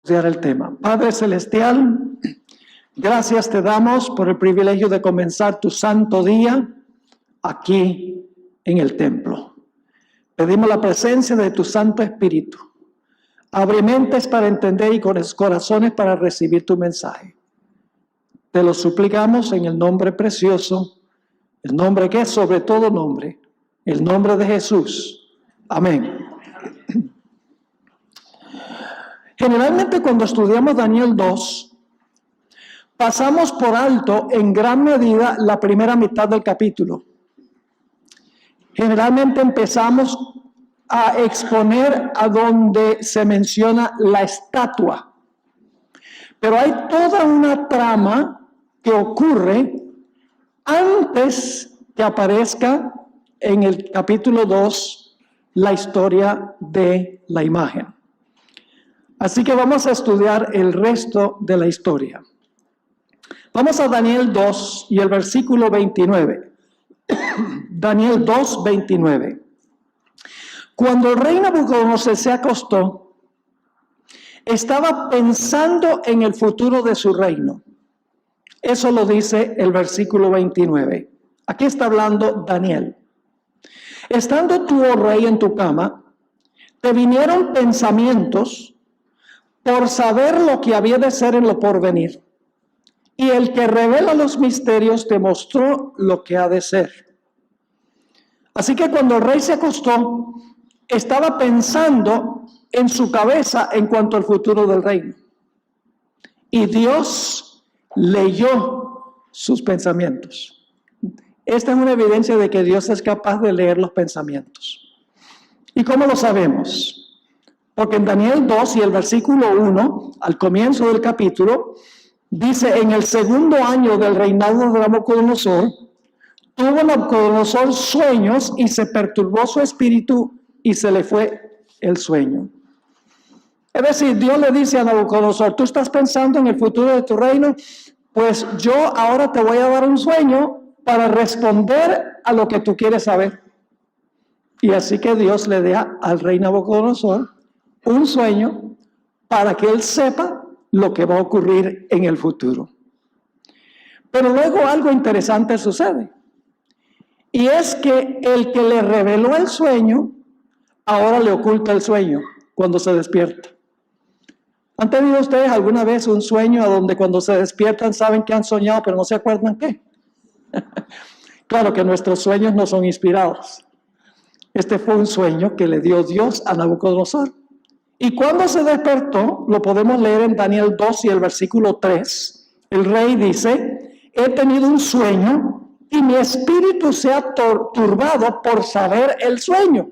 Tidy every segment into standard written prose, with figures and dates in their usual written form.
El tema. Padre Celestial, gracias te damos por el privilegio de comenzar tu santo día aquí en el templo. Pedimos la presencia de tu Santo Espíritu. Abre mentes para entender y corazones para recibir tu mensaje. Te lo suplicamos en el nombre precioso, el nombre que es sobre todo nombre, el nombre de Jesús. Amén. Generalmente cuando estudiamos Daniel 2, pasamos por alto en gran medida la primera mitad del capítulo. Generalmente empezamos a exponer a donde se menciona la estatua. Pero hay toda una trama que ocurre antes que aparezca en el capítulo 2 la historia de la imagen. Así que vamos a estudiar el resto de la historia. Vamos a Daniel 2 y el versículo 29. Daniel 2, 29. Cuando el rey Nabucodonosor se acostó, estaba pensando en el futuro de su reino. Eso lo dice el versículo 29. Aquí está hablando Daniel. Estando tú, oh rey, en tu cama, te vinieron pensamientos por saber lo que había de ser en lo porvenir. Y el que revela los misterios te mostró lo que ha de ser. Así que cuando el rey se acostó, estaba pensando en su cabeza en cuanto al futuro del reino. Y Dios leyó sus pensamientos. Esta es una evidencia de que Dios es capaz de leer los pensamientos. ¿Y cómo lo sabemos? Porque en Daniel 2 y el versículo 1, al comienzo del capítulo, dice: en el segundo año del reinado de Nabucodonosor, tuvo Nabucodonosor sueños y se perturbó su espíritu y se le fue el sueño. Es decir, Dios le dice a Nabucodonosor: tú estás pensando en el futuro de tu reino, pues yo ahora te voy a dar un sueño para responder a lo que tú quieres saber. Y así que Dios le da al rey Nabucodonosor un sueño para que él sepa lo que va a ocurrir en el futuro. Pero luego algo interesante sucede. Y es que el que le reveló el sueño, ahora le oculta el sueño cuando se despierta. ¿Han tenido ustedes alguna vez un sueño a donde cuando se despiertan saben que han soñado, pero no se acuerdan qué? Claro que nuestros sueños no son inspirados. Este fue un sueño que le dio Dios a Nabucodonosor. Y cuando se despertó, lo podemos leer en Daniel 2 y el versículo 3. El rey dice: he tenido un sueño y mi espíritu se ha turbado por saber el sueño.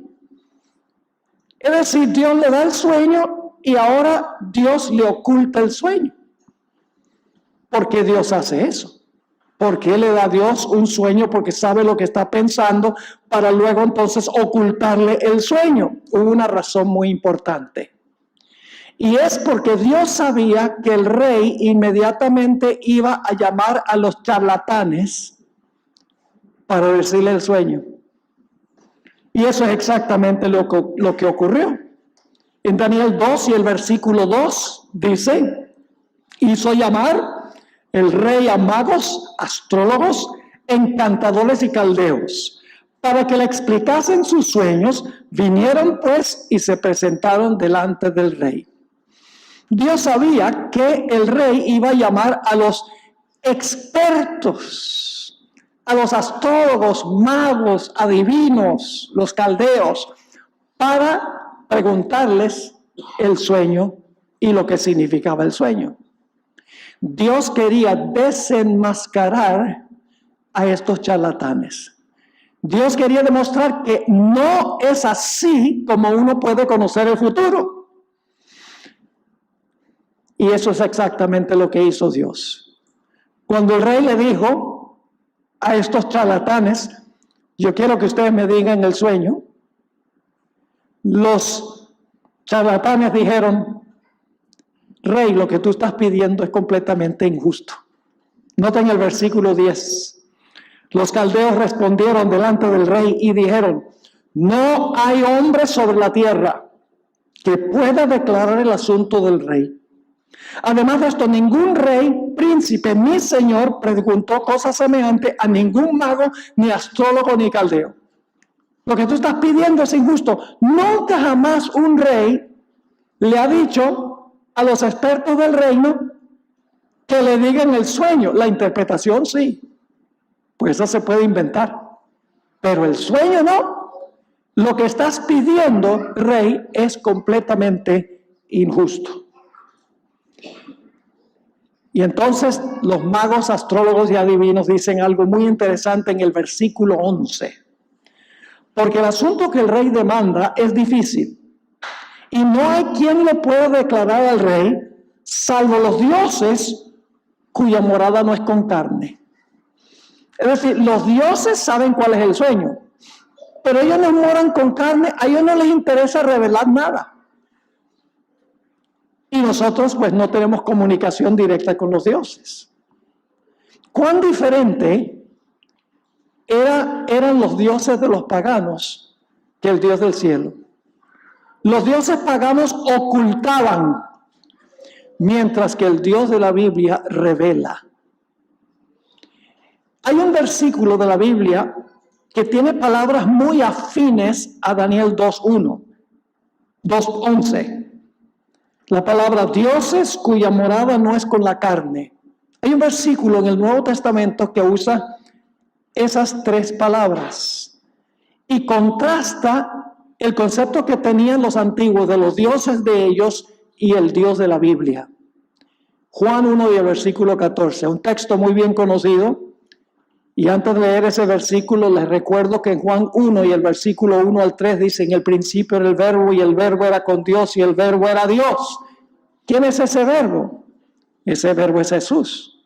Es decir, Dios le da el sueño y ahora Dios le oculta el sueño. ¿Por qué Dios hace eso? ¿Por qué le da a Dios un sueño? Porque sabe lo que está pensando para luego entonces ocultarle el sueño. Hubo una razón muy importante. Y es porque Dios sabía que el rey inmediatamente iba a llamar a los charlatanes para decirle el sueño. Y eso es exactamente lo que ocurrió. En Daniel 2 y el versículo 2 dice: hizo llamar el rey a magos, astrólogos, encantadores y caldeos, para que le explicasen sus sueños. Vinieron pues y se presentaron delante del rey. Dios sabía que el rey iba a llamar a los expertos, a los astrólogos, magos, adivinos, los caldeos, para preguntarles el sueño y lo que significaba el sueño. Dios quería desenmascarar a estos charlatanes. Dios quería demostrar que no es así como uno puede conocer el futuro. Y eso es exactamente lo que hizo Dios. Cuando el rey le dijo a estos charlatanes: yo quiero que ustedes me digan el sueño, los charlatanes dijeron: rey, lo que tú estás pidiendo es completamente injusto. Noten el versículo 10. Los caldeos respondieron delante del rey y dijeron: no hay hombre sobre la tierra que pueda declarar el asunto del rey. Además de esto, ningún rey, príncipe, ni señor preguntó cosas semejantes a ningún mago, ni astrólogo, ni caldeo. Lo que tú estás pidiendo es injusto. Nunca jamás un rey le ha dicho a los expertos del reino que le digan el sueño. La interpretación sí, pues eso se puede inventar, pero el sueño no. Lo que estás pidiendo, rey, es completamente injusto. Y entonces los magos, astrólogos y adivinos dicen algo muy interesante en el versículo 11. Porque el asunto que el rey demanda es difícil. Y no hay quien le pueda declarar al rey, salvo los dioses cuya morada no es con carne. Es decir, los dioses saben cuál es el sueño, pero ellos no moran con carne, a ellos no les interesa revelar nada. Y nosotros pues no tenemos comunicación directa con los dioses. ¿Cuán diferente eran los dioses de los paganos que el Dios del cielo? Los dioses paganos ocultaban, mientras que el Dios de la Biblia revela. Hay un versículo de la Biblia que tiene palabras muy afines a Daniel 2:1, 2:11. La palabra dioses cuya morada no es con la carne. Hay un versículo en el Nuevo Testamento que usa esas tres palabras y contrasta el concepto que tenían los antiguos de los dioses de ellos y el Dios de la Biblia. Juan 1 y el versículo 14, un texto muy bien conocido. Y antes de leer ese versículo, les recuerdo que en Juan 1 y el versículo 1 al 3 dice, en el principio era el verbo y el verbo era con Dios y el verbo era Dios. ¿Quién es ese verbo? Ese verbo es Jesús.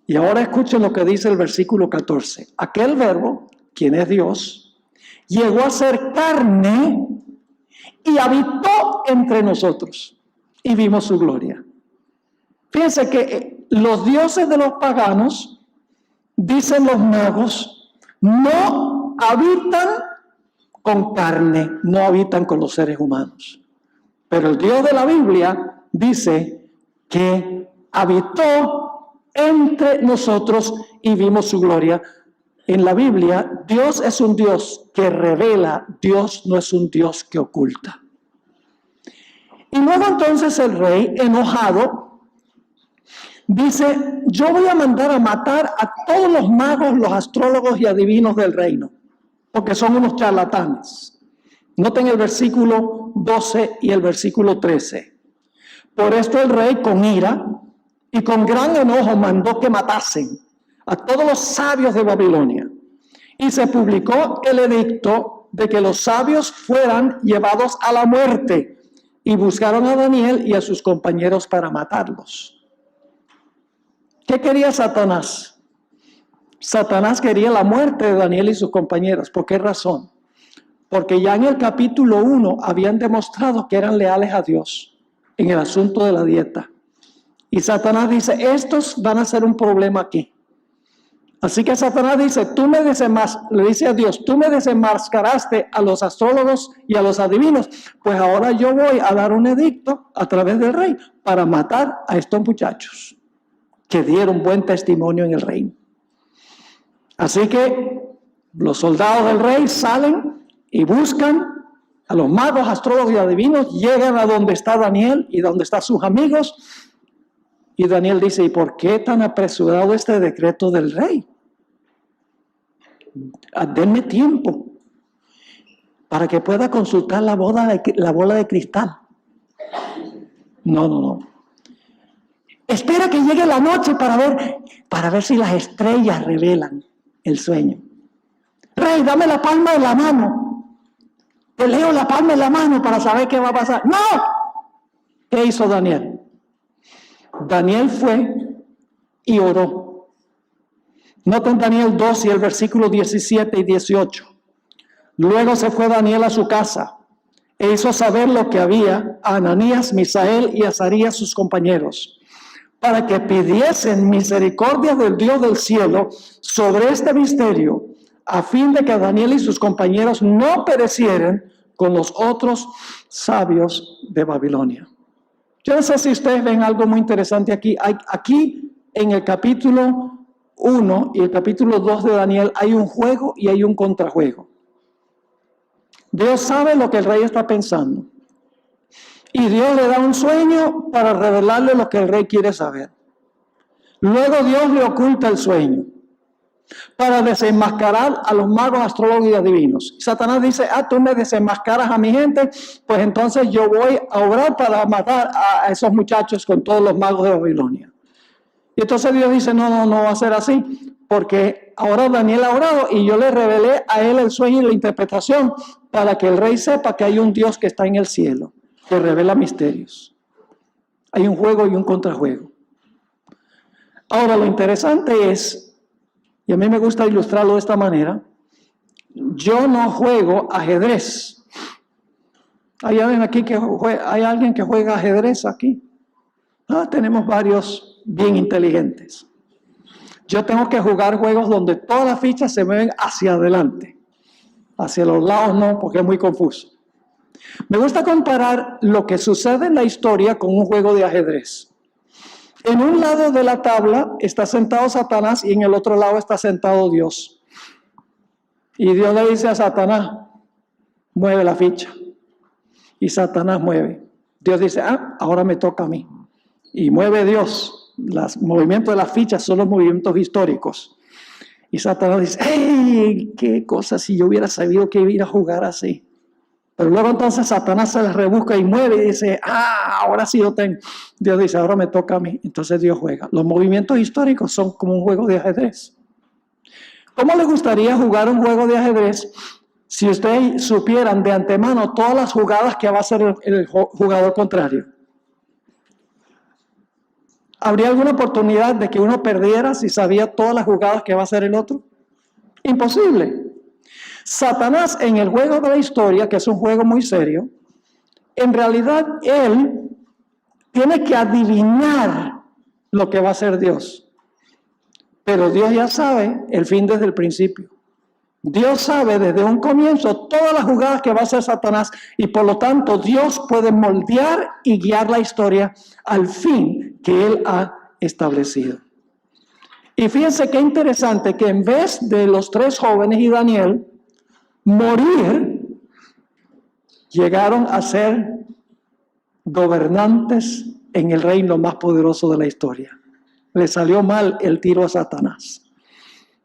Y ahora escuchen lo que dice el versículo 14. Aquel verbo, quien es Dios, llegó a ser carne y habitó entre nosotros y vimos su gloria. Fíjense que los dioses de los paganos, dicen los magos, no habitan con carne, no habitan con los seres humanos. Pero el Dios de la Biblia dice que habitó entre nosotros y vimos su gloria. En la Biblia, Dios es un Dios que revela, Dios no es un Dios que oculta. Y luego entonces el rey, enojado, dice, yo voy a mandar a matar a todos los magos, los astrólogos y adivinos del reino, porque son unos charlatanes. Noten el versículo 12 y el versículo 13. Por esto el rey con ira y con gran enojo mandó que matasen a todos los sabios de Babilonia. Y se publicó el edicto de que los sabios fueran llevados a la muerte, y buscaron a Daniel y a sus compañeros para matarlos. ¿Qué quería Satanás? Satanás quería la muerte de Daniel y sus compañeros. ¿Por qué razón? Porque ya en el capítulo 1 habían demostrado que eran leales a Dios en el asunto de la dieta. Y Satanás dice, estos van a ser un problema aquí. Así que Satanás dice, le dice a Dios, tú me desenmascaraste a los astrólogos y a los adivinos, pues ahora yo voy a dar un edicto a través del rey para matar a estos muchachos que dieron buen testimonio en el reino. Así que los soldados del rey salen y buscan a los magos, astrólogos y adivinos, llegan a donde está Daniel y donde están sus amigos, y Daniel dice, ¿y por qué tan apresurado este decreto del rey? Denme tiempo para que pueda consultar la bola de cristal. No. Espera que llegue la noche para ver si las estrellas revelan el sueño. Rey, dame la palma de la mano. Te leo la palma de la mano para saber qué va a pasar. ¡No! ¿Qué hizo Daniel? Daniel fue y oró. Noten Daniel 2 y el versículo 17 y 18. Luego se fue Daniel a su casa e hizo saber lo que había a Ananías, Misael y Azarías, sus compañeros, para que pidiesen misericordia del Dios del cielo sobre este misterio, a fin de que Daniel y sus compañeros no perecieran con los otros sabios de Babilonia. Yo no sé si ustedes ven algo muy interesante aquí. Aquí en el capítulo 1 y el capítulo 2 de Daniel hay un juego y hay un contrajuego. Dios sabe lo que el rey está pensando. Y Dios le da un sueño para revelarle lo que el rey quiere saber. Luego Dios le oculta el sueño para desenmascarar a los magos, astrólogos y adivinos. Y Satanás dice, tú me desenmascaras a mi gente, pues entonces yo voy a obrar para matar a esos muchachos con todos los magos de Babilonia. Y entonces Dios dice, no va a ser así, porque ahora Daniel ha orado y yo le revelé a él el sueño y la interpretación para que el rey sepa que hay un Dios que está en el cielo, que revela misterios. Hay un juego y un contrajuego. Ahora lo interesante es, y a mí me gusta ilustrarlo de esta manera, yo no juego ajedrez. ¿Hay alguien aquí que juega ajedrez aquí? Tenemos varios bien inteligentes. Yo tengo que jugar juegos donde todas las fichas se mueven hacia adelante. Hacia los lados no, porque es muy confuso. Me gusta comparar lo que sucede en la historia con un juego de ajedrez. En un lado de la tabla está sentado Satanás y en el otro lado está sentado Dios. Y Dios le dice a Satanás, mueve la ficha. Y Satanás mueve. Dios dice, ahora me toca a mí. Y mueve Dios. Los movimientos de las fichas son los movimientos históricos. Y Satanás dice, ¡hey! ¡Qué cosa si yo hubiera sabido que iba a jugar así! Pero luego entonces Satanás se les rebusca y mueve y dice, ahora sí yo tengo. Dios dice, ahora me toca a mí. Entonces Dios juega. Los movimientos históricos son como un juego de ajedrez. ¿Cómo le gustaría jugar un juego de ajedrez si ustedes supieran de antemano todas las jugadas que va a hacer el jugador contrario? ¿Habría alguna oportunidad de que uno perdiera si sabía todas las jugadas que va a hacer el otro? Imposible. Satanás en el juego de la historia, que es un juego muy serio, en realidad él tiene que adivinar lo que va a hacer Dios. Pero Dios ya sabe el fin desde el principio. Dios sabe desde un comienzo todas las jugadas que va a hacer Satanás y por lo tanto Dios puede moldear y guiar la historia al fin que Él ha establecido. Y fíjense qué interesante que en vez de los tres jóvenes y Daniel morir, llegaron a ser gobernantes en el reino más poderoso de la historia. Le salió mal el tiro a Satanás.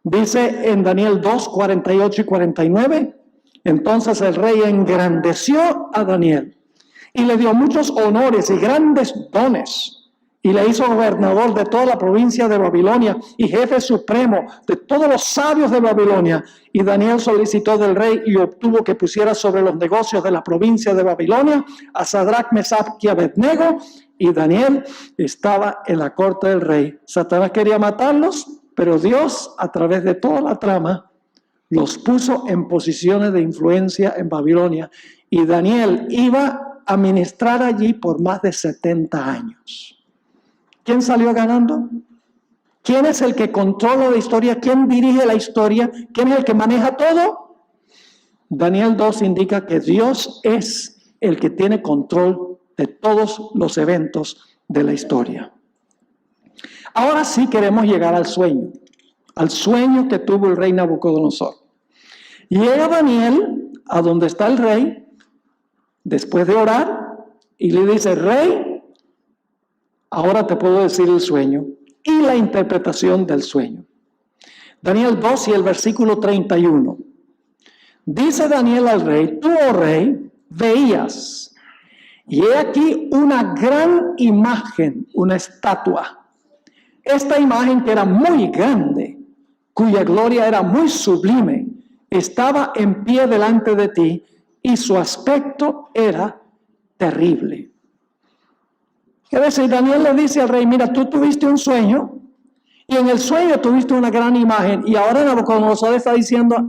Dice en Daniel 2, 48 y 49, entonces el rey engrandeció a Daniel y le dio muchos honores y grandes dones y le hizo gobernador de toda la provincia de Babilonia y jefe supremo de todos los sabios de Babilonia. Y Daniel solicitó del rey y obtuvo que pusiera sobre los negocios de la provincia de Babilonia a Sadrach, Mesach y Abednego, y Daniel estaba en la corte del rey. Satanás quería matarlos, pero Dios, a través de toda la trama, los puso en posiciones de influencia en Babilonia. Y Daniel iba a ministrar allí por más de 70 años. ¿Quién salió ganando? ¿Quién es el que controla la historia? ¿Quién dirige la historia? ¿Quién es el que maneja todo? Daniel 2 indica que Dios es el que tiene control de todos los eventos de la historia. Ahora sí queremos llegar al sueño que tuvo el rey Nabucodonosor. Llega Daniel a donde está el rey, después de orar, y le dice, rey, ahora te puedo decir el sueño y la interpretación del sueño. Daniel 2 y el versículo 31. Dice Daniel al rey, tú, oh rey, veías, y he aquí una gran imagen, una estatua. Esta imagen que era muy grande, cuya gloria era muy sublime, estaba en pie delante de ti y su aspecto era terrible. Quiere decir, Daniel le dice al rey, mira, tú tuviste un sueño y en el sueño tuviste una gran imagen y ahora Nabucodonosor está diciendo,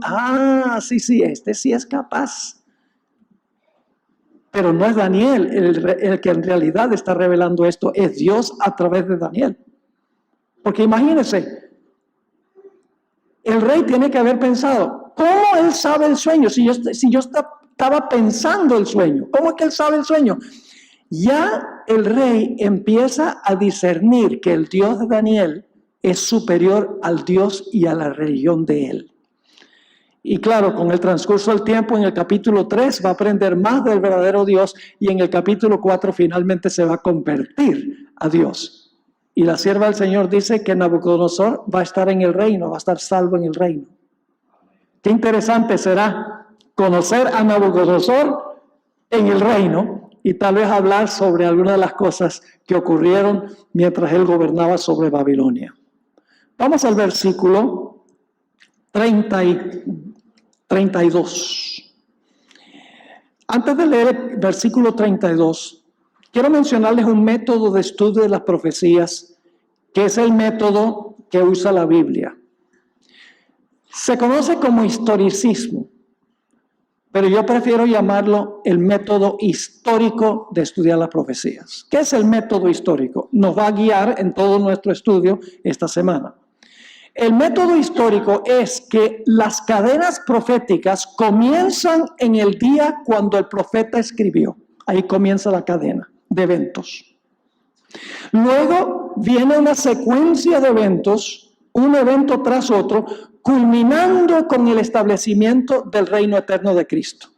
sí, este sí es capaz. Pero no es Daniel el que en realidad está revelando esto, es Dios a través de Daniel. Porque imagínense, el rey tiene que haber pensado, ¿cómo él sabe el sueño? Si yo estaba pensando el sueño, ¿cómo es que él sabe el sueño? ya el rey empieza a discernir que el Dios de Daniel es superior al Dios y a la religión de él. Y claro, con el transcurso del tiempo, en el capítulo 3 va a aprender más del verdadero Dios y en el capítulo 4 finalmente se va a convertir a Dios. Y la sierva del Señor dice que Nabucodonosor va a estar en el reino, va a estar salvo en el reino. Qué interesante será conocer a Nabucodonosor en el reino y tal vez hablar sobre algunas de las cosas que ocurrieron mientras él gobernaba sobre Babilonia. Vamos al versículo 32. Antes de leer el versículo 32, quiero mencionarles un método de estudio de las profecías, que es el método que usa la Biblia. Se conoce como historicismo, pero yo prefiero llamarlo el método histórico de estudiar las profecías. ¿Qué es el método histórico? Nos va a guiar en todo nuestro estudio esta semana. El método histórico es que las cadenas proféticas comienzan en el día cuando el profeta escribió. Ahí comienza la cadena de eventos. Luego viene una secuencia de eventos, un evento tras otro, culminando con el establecimiento del reino eterno de Cristo.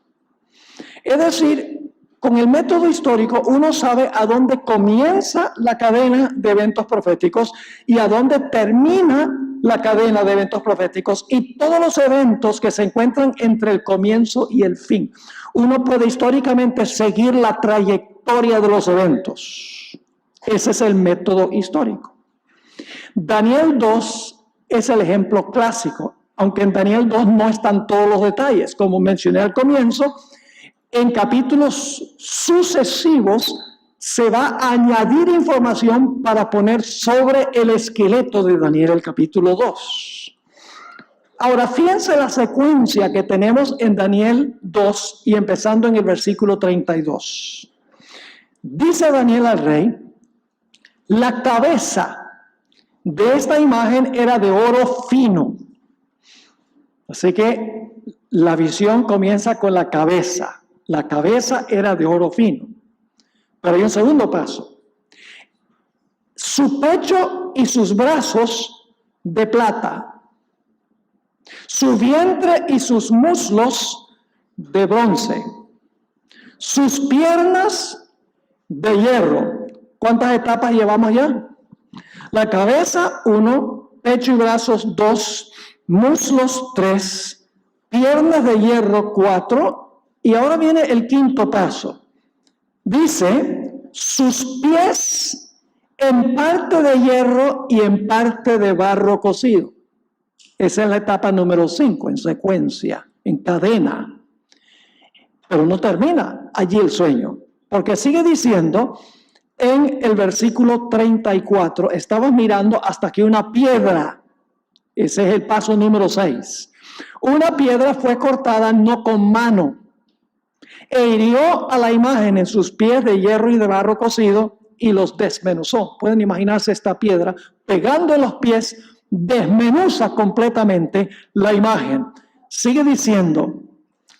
Es decir, con el método histórico uno sabe a dónde comienza la cadena de eventos proféticos y a dónde termina la cadena de eventos proféticos y todos los eventos que se encuentran entre el comienzo y el fin. Uno puede históricamente seguir la trayectoria de los eventos. Ese es el método histórico. Daniel 2 es el ejemplo clásico, aunque en Daniel 2 no están todos los detalles. Como mencioné al comienzo, en capítulos sucesivos se va a añadir información para poner sobre el esqueleto de Daniel, el capítulo 2. Ahora, fíjense la secuencia que tenemos en Daniel 2 y empezando en el versículo 32. Dice Daniel al rey, la cabeza de esta imagen era de oro fino. Así que la visión comienza con la cabeza. La cabeza era de oro fino. Pero hay un segundo paso. Su pecho y sus brazos de plata. Su vientre y sus muslos de bronce. Sus piernas de hierro. ¿Cuántas etapas llevamos ya? La cabeza, 1, pecho y brazos, 2, muslos, 3, piernas de hierro, 4, y ahora viene el quinto paso. Dice, sus pies en parte de hierro y en parte de barro cocido. Esa es la etapa número 5, en secuencia, en cadena. Pero no termina allí el sueño, porque sigue diciendo, en el versículo 34, estamos mirando hasta que una piedra, ese es el paso número 6, una piedra fue cortada no con mano, e hirió a la imagen en sus pies de hierro y de barro cocido y los desmenuzó. Pueden imaginarse esta piedra pegando en los pies, desmenuza completamente la imagen. Sigue diciendo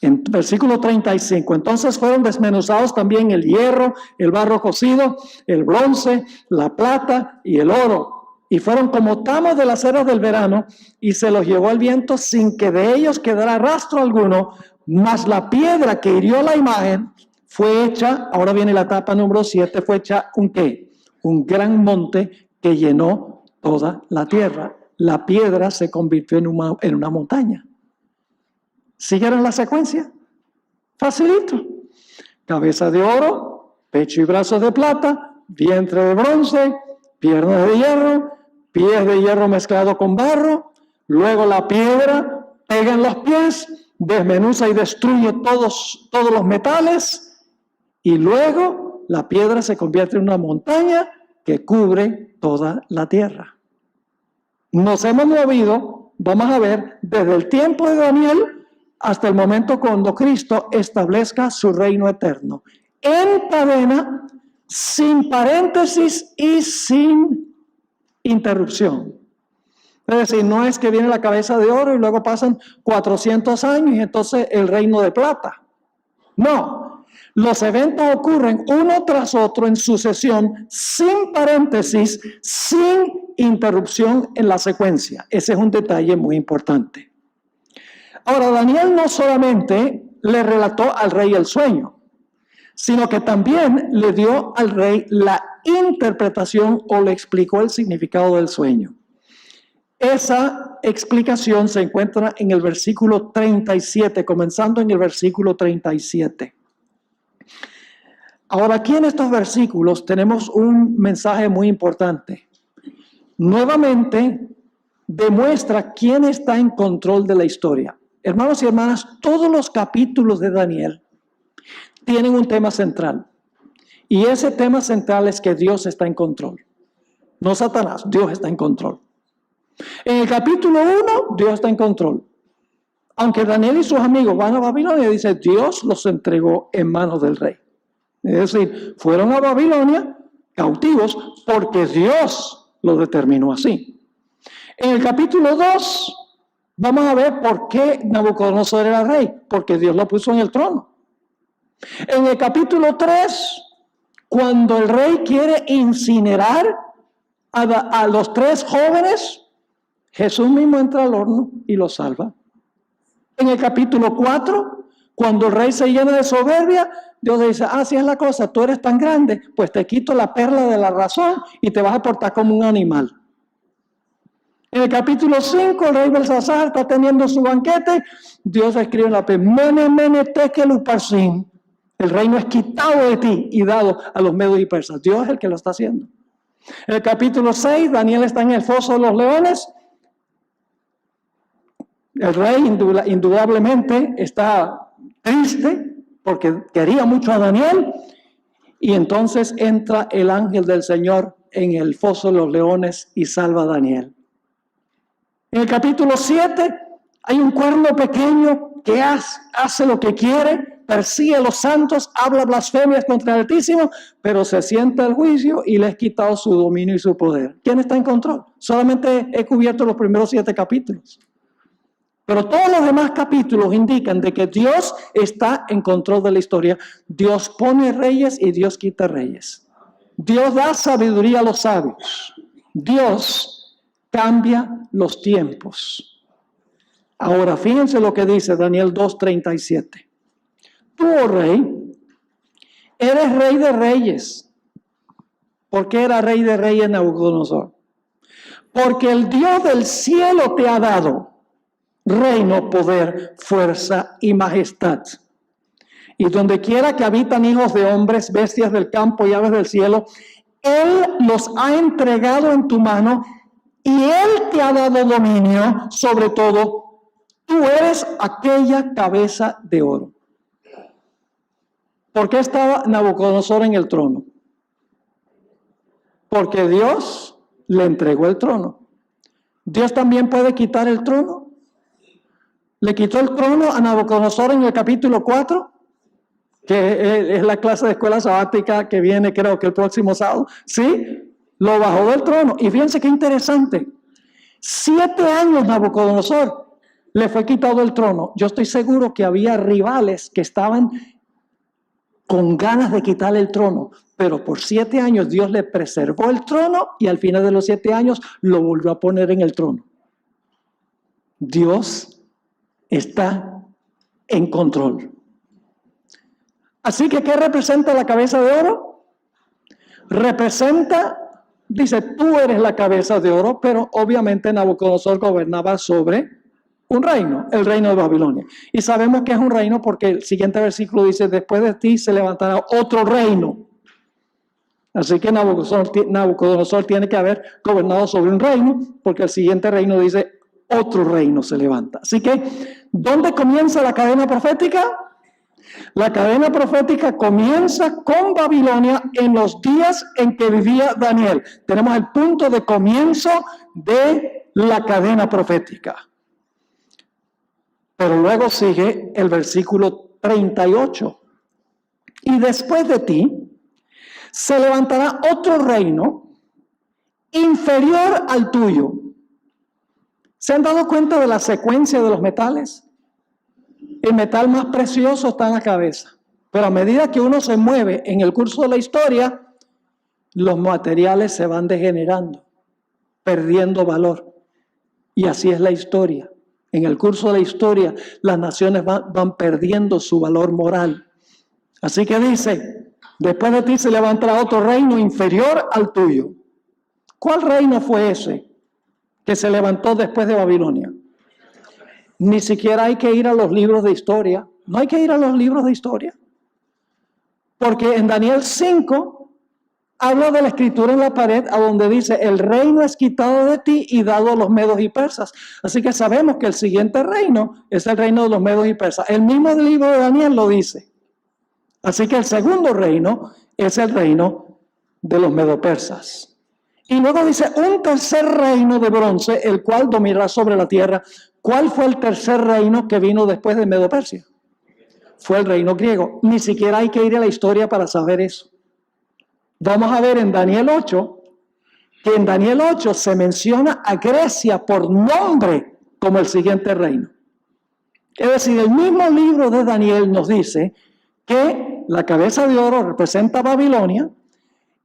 en versículo 35, entonces fueron desmenuzados también el hierro, el barro cocido, el bronce, la plata y el oro, y fueron como tamos de las eras del verano, y se los llevó el viento sin que de ellos quedara rastro alguno, mas la piedra que hirió la imagen fue hecha, ahora viene la etapa número 7, fue hecha un ¿qué? Un gran monte que llenó toda la tierra. La piedra se convirtió en una montaña. ¿Siguieron la secuencia? Facilito. Cabeza de oro, pecho y brazos de plata, vientre de bronce, piernas de hierro, pies de hierro mezclado con barro, luego la piedra pega en los pies, desmenuza y destruye todos los metales, y luego la piedra se convierte en una montaña que cubre toda la tierra. Nos hemos movido, vamos a ver, desde el tiempo de Daniel hasta el momento cuando Cristo establezca su reino eterno. En cadena, sin paréntesis y sin interrupción. Es decir, no es que viene la cabeza de oro y luego pasan 400 años y entonces el reino de plata. No, Los eventos ocurren uno tras otro en sucesión, sin paréntesis, sin interrupción en la secuencia. Ese es un detalle muy importante. Ahora, Daniel no solamente le relató al rey el sueño, sino que también le dio al rey la interpretación o le explicó el significado del sueño. Esa explicación se encuentra en el versículo 37, comenzando en el versículo 37. Ahora, aquí en estos versículos tenemos un mensaje muy importante. Nuevamente, demuestra quién está en control de la historia. Hermanos y hermanas, todos los capítulos de Daniel tienen un tema central. Y ese tema central es que Dios está en control. No Satanás, Dios está en control. En el capítulo 1, Dios está en control. Aunque Daniel y sus amigos van a Babilonia, dice, Dios los entregó en manos del rey. Es decir, fueron a Babilonia cautivos porque Dios lo determinó así. En el capítulo 2, vamos a ver por qué Nabucodonosor era rey, porque Dios lo puso en el trono. En el capítulo 3, cuando el rey quiere incinerar a los 3 jóvenes, Jesús mismo entra al horno y los salva. En el capítulo 4, cuando el rey se llena de soberbia, Dios le dice, así es la cosa, tú eres tan grande, pues te quito la perla de la razón y te vas a portar como un animal. En el capítulo 5, el rey Belsasar está teniendo su banquete, Dios escribe en la P, Mene, mene, tekel uparsin. El reino es quitado de ti y dado a los medos y persas. Dios es el que lo está haciendo. En el capítulo 6, Daniel está en el foso de los leones. El rey indudablemente está triste porque quería mucho a Daniel y entonces entra el ángel del Señor en el foso de los leones y salva a Daniel. En el capítulo 7 hay un cuerno pequeño que hace lo que quiere, persigue a los santos, habla blasfemias contra el Altísimo, pero se sienta el juicio y le es quitado su dominio y su poder. ¿Quién está en control? Solamente he cubierto los primeros 7 capítulos. Pero todos los demás capítulos indican de que Dios está en control de la historia. Dios pone reyes y Dios quita reyes. Dios da sabiduría a los sabios. Dios cambia los tiempos. Ahora, fíjense lo que dice Daniel 2:37. Tú, oh rey, eres rey de reyes. ¿Por qué era rey de reyes Nabucodonosor? Porque el Dios del cielo te ha dado reino, poder, fuerza y majestad. Y donde quiera que habitan hijos de hombres, bestias del campo y aves del cielo, Él los ha entregado en tu mano y Él te ha dado dominio sobre todo. Tú eres aquella cabeza de oro. ¿Por qué estaba Nabucodonosor en el trono? Porque Dios le entregó el trono. ¿Dios también puede quitar el trono? Le quitó el trono a Nabucodonosor en el capítulo 4, que es la clase de escuela sabática que viene creo que el próximo sábado. Sí, lo bajó del trono. Y fíjense qué interesante. 7 años Nabucodonosor le fue quitado el trono. Yo estoy seguro que había rivales que estaban con ganas de quitarle el trono, pero por 7 años Dios le preservó el trono y al final de los 7 años lo volvió a poner en el trono. Dios está en control. Así que, ¿qué representa la cabeza de oro? Representa, dice, tú eres la cabeza de oro, pero obviamente Nabucodonosor gobernaba sobre un reino, el reino de Babilonia. Y sabemos que es un reino porque el siguiente versículo dice, después de ti se levantará otro reino. Así que Nabucodonosor tiene que haber gobernado sobre un reino, porque el siguiente reino dice, otro reino se levanta. Así que, ¿dónde comienza la cadena profética? La cadena profética comienza con Babilonia en los días en que vivía Daniel. Tenemos el punto de comienzo de la cadena profética. Pero luego sigue el versículo 38. Y después de ti se levantará otro reino inferior al tuyo. ¿Se han dado cuenta de la secuencia de los metales? El metal más precioso está en la cabeza, Pero a medida que uno se mueve en el curso de la historia, los materiales se van degenerando, perdiendo valor. Y así es la historia. En el curso de la historia, las naciones van perdiendo su valor moral. Así que dice, después de ti se levantará otro reino inferior al tuyo. ¿Cuál reino fue ese que se levantó después de Babilonia? Ni siquiera hay que ir a los libros de historia. No hay que ir a los libros de historia. Porque en Daniel 5 habla de la escritura en la pared a donde dice, el reino es quitado de ti y dado a los medos y persas. Así que sabemos que el siguiente reino es el reino de los medos y persas. El mismo libro de Daniel lo dice. Así que el segundo reino es el reino de los medo-persas. Y luego dice, un tercer reino de bronce, el cual dominará sobre la tierra. ¿Cuál fue el tercer reino que vino después de Medo-Persia? Fue el reino griego. Ni siquiera hay que ir a la historia para saber eso. Vamos a ver en Daniel 8, que en Daniel 8 se menciona a Grecia por nombre como el siguiente reino. Es decir, el mismo libro de Daniel nos dice que la cabeza de oro representa a Babilonia,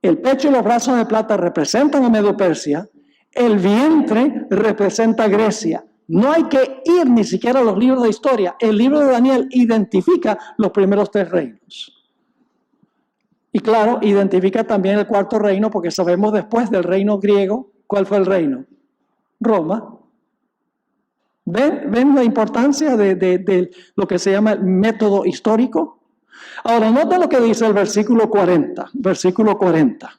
el pecho y los brazos de plata representan a Medo-Persia, el vientre representa a Grecia. No hay que ir ni siquiera a los libros de historia. El libro de Daniel identifica los primeros tres reinos. Y claro, identifica también el cuarto reino, porque sabemos después del reino griego, ¿cuál fue el reino? Roma. ¿Ven la importancia de lo que se llama el método histórico? Ahora, nota lo que dice el versículo 40. Versículo 40.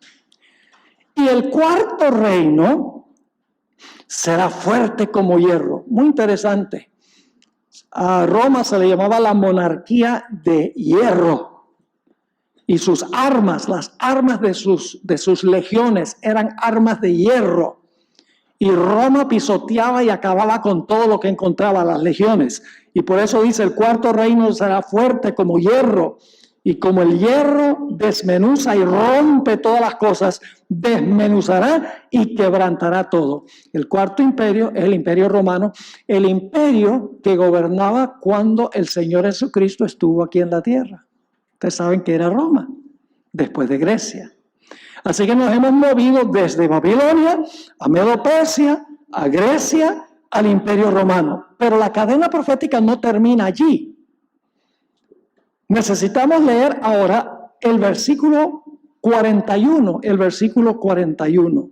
Y el cuarto reino será fuerte como hierro. Muy interesante. A Roma se le llamaba la monarquía de hierro. Y sus armas, las armas de sus legiones eran armas de hierro. Y Roma pisoteaba y acababa con todo lo que encontraba, las legiones. Y por eso dice, el cuarto reino será fuerte como hierro. Y como el hierro desmenuza y rompe todas las cosas, desmenuzará y quebrantará todo. El cuarto imperio es el imperio romano, el imperio que gobernaba cuando el Señor Jesucristo estuvo aquí en la tierra. Ustedes saben que era Roma, después de Grecia. Así que nos hemos movido desde Babilonia a Medo-Persia, a Grecia, al Imperio Romano. Pero la cadena profética no termina allí. Necesitamos leer ahora el versículo 41. El versículo 41.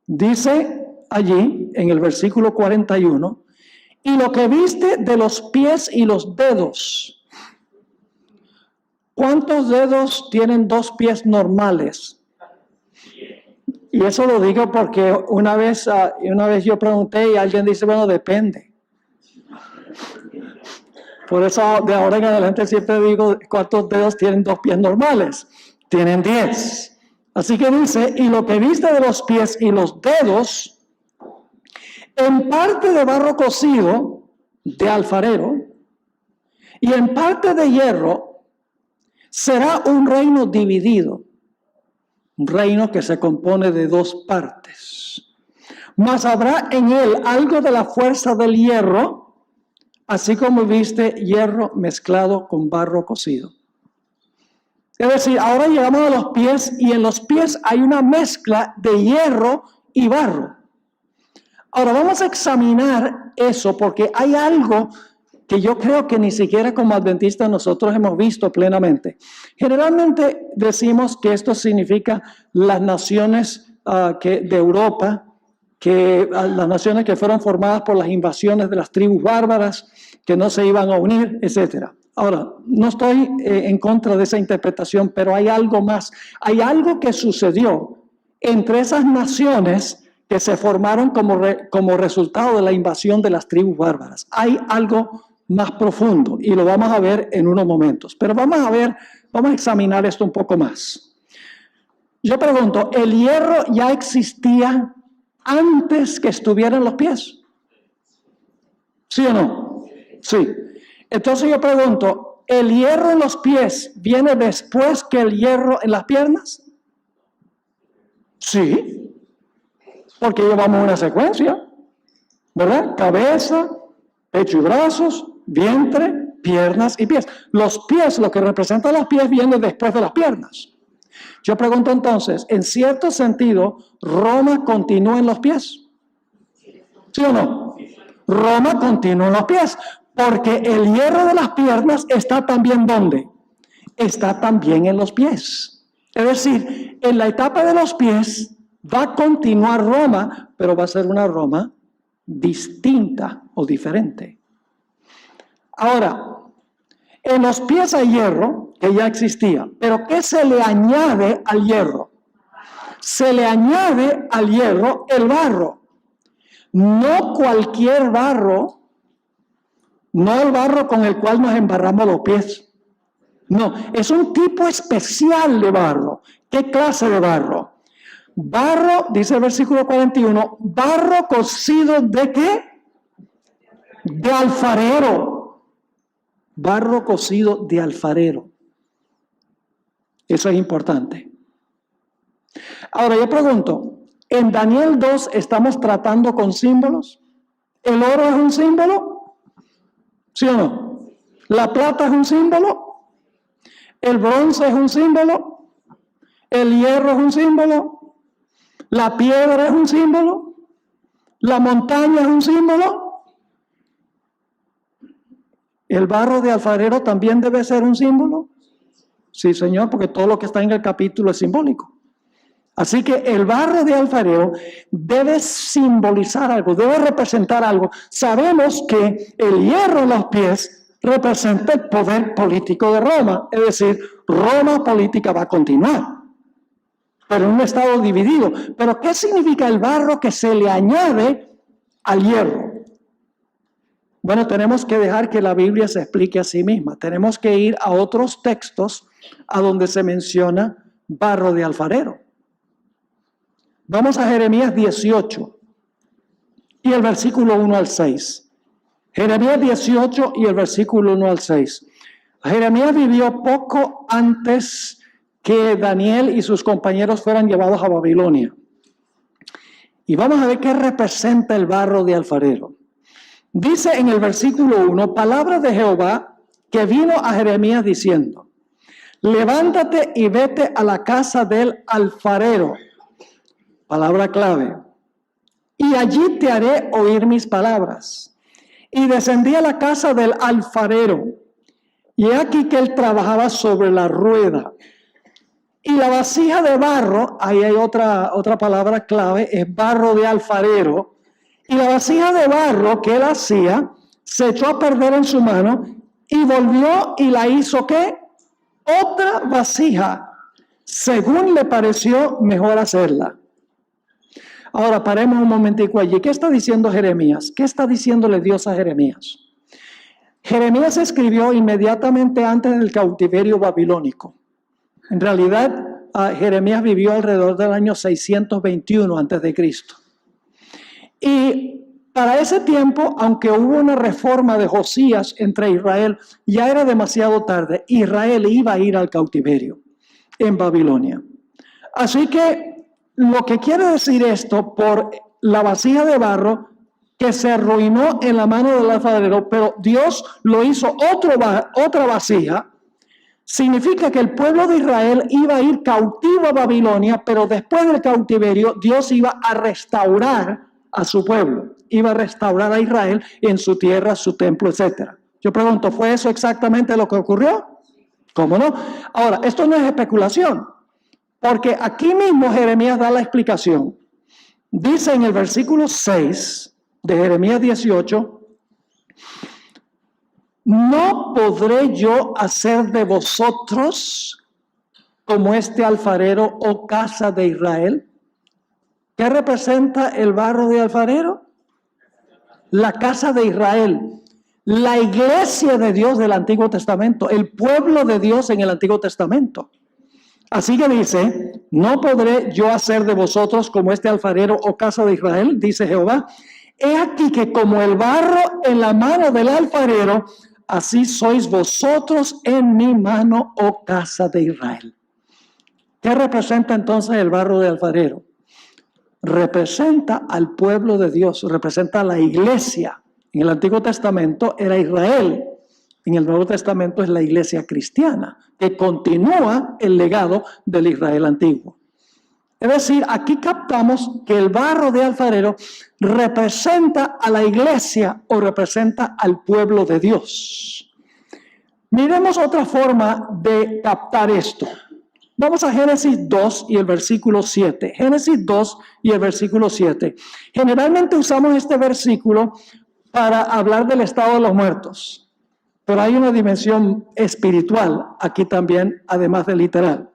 Dice allí, en el versículo 41, y lo que viste de los pies y los dedos. ¿Cuántos dedos tienen dos pies normales? Y eso lo digo porque una vez yo pregunté y alguien dice, bueno, depende. Por eso de ahora en adelante siempre digo, ¿cuántos dedos tienen dos pies normales? Tienen 10. Así que dice, y lo que viste de los pies y los dedos, en parte de barro cocido de alfarero y en parte de hierro, será un reino dividido, un reino que se compone de dos partes. Mas habrá en él algo de la fuerza del hierro, así como viste hierro mezclado con barro cocido. Es decir, ahora llegamos a los pies y en los pies hay una mezcla de hierro y barro. Ahora vamos a examinar eso porque hay algo que yo creo que ni siquiera como adventistas nosotros hemos visto plenamente. Generalmente decimos que esto significa las naciones de Europa, las naciones que fueron formadas por las invasiones de las tribus bárbaras, que no se iban a unir, etc. Ahora, no estoy en contra de esa interpretación, pero hay algo más. Hay algo que sucedió entre esas naciones que se formaron como resultado de la invasión de las tribus bárbaras. Hay algo más profundo y lo vamos a ver en unos momentos. Pero vamos a examinar esto un poco más. Yo pregunto, ¿el hierro ya existía antes que estuvieran los pies? ¿Sí o no? Sí. Entonces yo pregunto, ¿el hierro en los pies viene después que el hierro en las piernas? Sí. Porque llevamos una secuencia, ¿verdad? Cabeza, pecho y brazos, vientre, piernas y pies. Los pies, lo que representan los pies, viene después de las piernas. Yo pregunto entonces, en cierto sentido, ¿Roma continúa en los pies? ¿Sí o no? Roma continúa en los pies, porque el hierro de las piernas está también ¿dónde? Está también en los pies. Es decir, en la etapa de los pies va a continuar Roma, pero va a ser una Roma distinta o diferente. Ahora, en los pies hay hierro, que ya existía, pero ¿qué se le añade al hierro? Se le añade al hierro el barro. No cualquier barro, no el barro con el cual nos embarramos los pies. No, es un tipo especial de barro. ¿Qué clase de barro? Barro, dice el versículo 41, barro cocido ¿de qué? De alfarero. Barro cocido de alfarero. Eso es importante. Ahora yo pregunto, ¿en Daniel 2 estamos tratando con símbolos? ¿El oro es un símbolo? ¿Sí o no? ¿La plata es un símbolo? ¿El bronce es un símbolo? ¿El hierro es un símbolo? ¿La piedra es un símbolo? ¿La montaña es un símbolo? ¿El barro de alfarero también debe ser un símbolo? Sí, Señor, porque todo lo que está en el capítulo es simbólico. Así que el barro de alfarero debe simbolizar algo, debe representar algo. Sabemos que el hierro en los pies representa el poder político de Roma, es decir, Roma política va a continuar, pero en un estado dividido. Pero ¿qué significa el barro que se le añade al hierro? Bueno, tenemos que dejar que la Biblia se explique a sí misma. Tenemos que ir a otros textos a donde se menciona barro de alfarero. Vamos a Jeremías 18 y el versículo 1 al 6. Jeremías 18 y el versículo 1 al 6. Jeremías vivió poco antes que Daniel y sus compañeros fueran llevados a Babilonia. Y vamos a ver qué representa el barro de alfarero. Dice en el versículo 1, palabra de Jehová que vino a Jeremías diciendo, levántate y vete a la casa del alfarero. Palabra clave. Y allí te haré oír mis palabras. Y descendí a la casa del alfarero. Y he aquí que él trabajaba sobre la rueda. Y la vasija de barro, ahí hay otra palabra clave, es barro de alfarero. Y la vasija de barro que él hacía se echó a perder en su mano y volvió y la hizo ¿qué? Otra vasija, según le pareció mejor hacerla. Ahora paremos un momentico allí. ¿Qué está diciendo Jeremías? ¿Qué está diciéndole Dios a Jeremías? Jeremías escribió inmediatamente antes del cautiverio babilónico. En realidad, Jeremías vivió alrededor del año 621 antes de Cristo. Y para ese tiempo, aunque hubo una reforma de Josías entre Israel, ya era demasiado tarde. Israel iba a ir al cautiverio en Babilonia. Así que lo que quiere decir esto, por la vasija de barro que se arruinó en la mano del alfarero, pero Dios lo hizo otra vasija, significa que el pueblo de Israel iba a ir cautivo a Babilonia, pero después del cautiverio Dios iba a restaurar a su pueblo, iba a restaurar a Israel en su tierra, su templo, etc. Yo pregunto, ¿fue eso exactamente lo que ocurrió? ¿Cómo no? Ahora, esto no es especulación, porque aquí mismo Jeremías da la explicación. Dice en el versículo 6 de Jeremías 18, ¿no podré yo hacer de vosotros como este alfarero, oh casa de Israel? ¿Qué representa el barro de alfarero? La casa de Israel, la iglesia de Dios del Antiguo Testamento, el pueblo de Dios en el Antiguo Testamento. Así que dice, ¿no podré yo hacer de vosotros como este alfarero, oh casa de Israel? Dice Jehová, he aquí que como el barro en la mano del alfarero, así sois vosotros en mi mano, oh casa de Israel. ¿Qué representa entonces el barro de alfarero? Representa al pueblo de Dios, representa a la iglesia. En el Antiguo Testamento era Israel, en el Nuevo Testamento es la iglesia cristiana, que continúa el legado del Israel antiguo. Es decir, aquí captamos que el barro de alfarero representa a la iglesia o representa al pueblo de Dios. Miremos otra forma de captar esto. Vamos a Génesis 2 y el versículo 7. Génesis 2 y el versículo 7. Generalmente usamos este versículo para hablar del estado de los muertos, pero hay una dimensión espiritual aquí también, además de literal.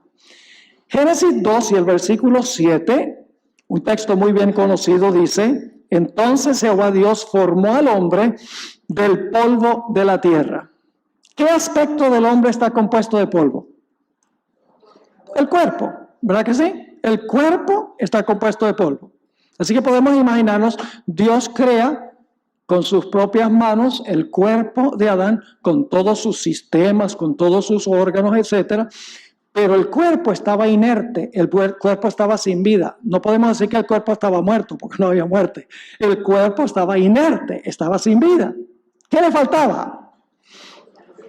Génesis 2 y el versículo 7, un texto muy bien conocido, dice: entonces Jehová Dios formó al hombre del polvo de la tierra. ¿Qué aspecto del hombre está compuesto de polvo? El cuerpo, ¿verdad que sí? El cuerpo está compuesto de polvo. Así que podemos imaginarnos, Dios crea con sus propias manos el cuerpo de Adán, con todos sus sistemas, con todos sus órganos, etcétera. Pero el cuerpo estaba inerte, el cuerpo estaba sin vida. No podemos decir que el cuerpo estaba muerto, porque no había muerte. El cuerpo estaba inerte, estaba sin vida. ¿Qué le faltaba?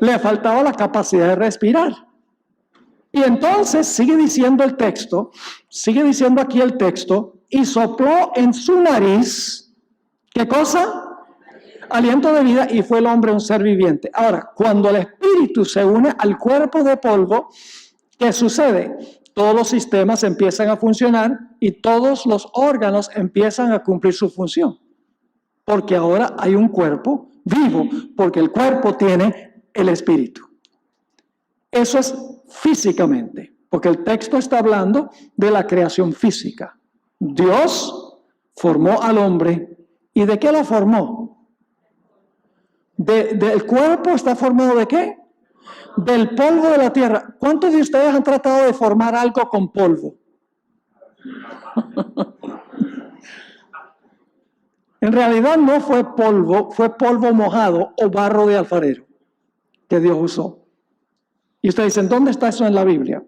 Le faltaba la capacidad de respirar. Y entonces sigue diciendo el texto, sigue diciendo aquí el texto, y sopló en su nariz, ¿qué cosa? Aliento de vida, y fue el hombre un ser viviente. Ahora, cuando el espíritu se une al cuerpo de polvo, ¿qué sucede? Todos los sistemas empiezan a funcionar y todos los órganos empiezan a cumplir su función. Porque ahora hay un cuerpo vivo, porque el cuerpo tiene el espíritu. Eso es físicamente, porque el texto está hablando de la creación física. Dios formó al hombre. ¿Y de qué lo formó? ¿Del cuerpo está formado de qué? Del polvo de la tierra. ¿Cuántos de ustedes han tratado de formar algo con polvo? En realidad no fue polvo mojado o barro de alfarero que Dios usó. Y ustedes dicen, ¿dónde está eso en la Biblia?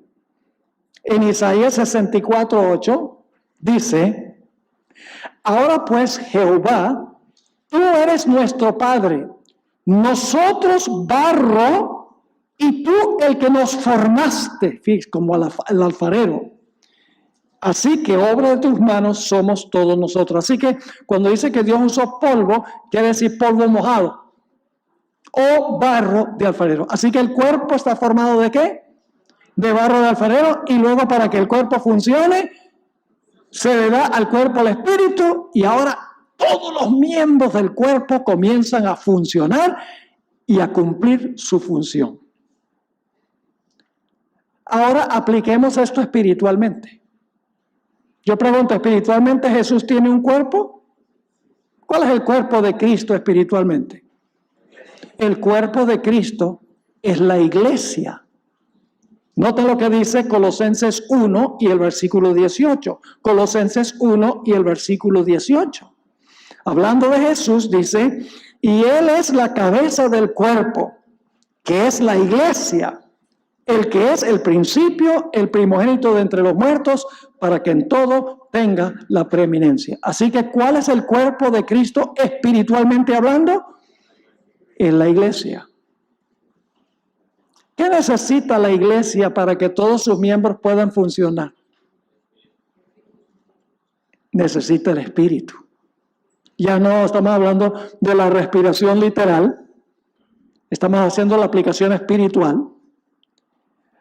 En Isaías 64:8 dice: ahora pues, Jehová, tú eres nuestro Padre, nosotros barro, y tú el que nos formaste, fíjate, como el alfarero. Así que obra de tus manos somos todos nosotros. Así que cuando dice que Dios usó polvo, quiere decir polvo mojado o barro de alfarero. Así que el cuerpo está formado ¿de qué? De barro de alfarero, y luego para que el cuerpo funcione, se le da al cuerpo el espíritu, y ahora todos los miembros del cuerpo comienzan a funcionar y a cumplir su función. Ahora apliquemos esto espiritualmente. Yo pregunto, ¿espiritualmente Jesús tiene un cuerpo? ¿Cuál es el cuerpo de Cristo espiritualmente? El cuerpo de Cristo es la iglesia. Noten lo que dice Colosenses 1 y el versículo 18. Colosenses 1 y el versículo 18. Hablando de Jesús, dice: y Él es la cabeza del cuerpo, que es la iglesia, el que es el principio, el primogénito de entre los muertos, para que en todo tenga la preeminencia. Así que, ¿cuál es el cuerpo de Cristo espiritualmente hablando? Es la iglesia. ¿Qué necesita la iglesia para que todos sus miembros puedan funcionar? Necesita el espíritu. Ya no estamos hablando de la respiración literal, estamos haciendo la aplicación espiritual.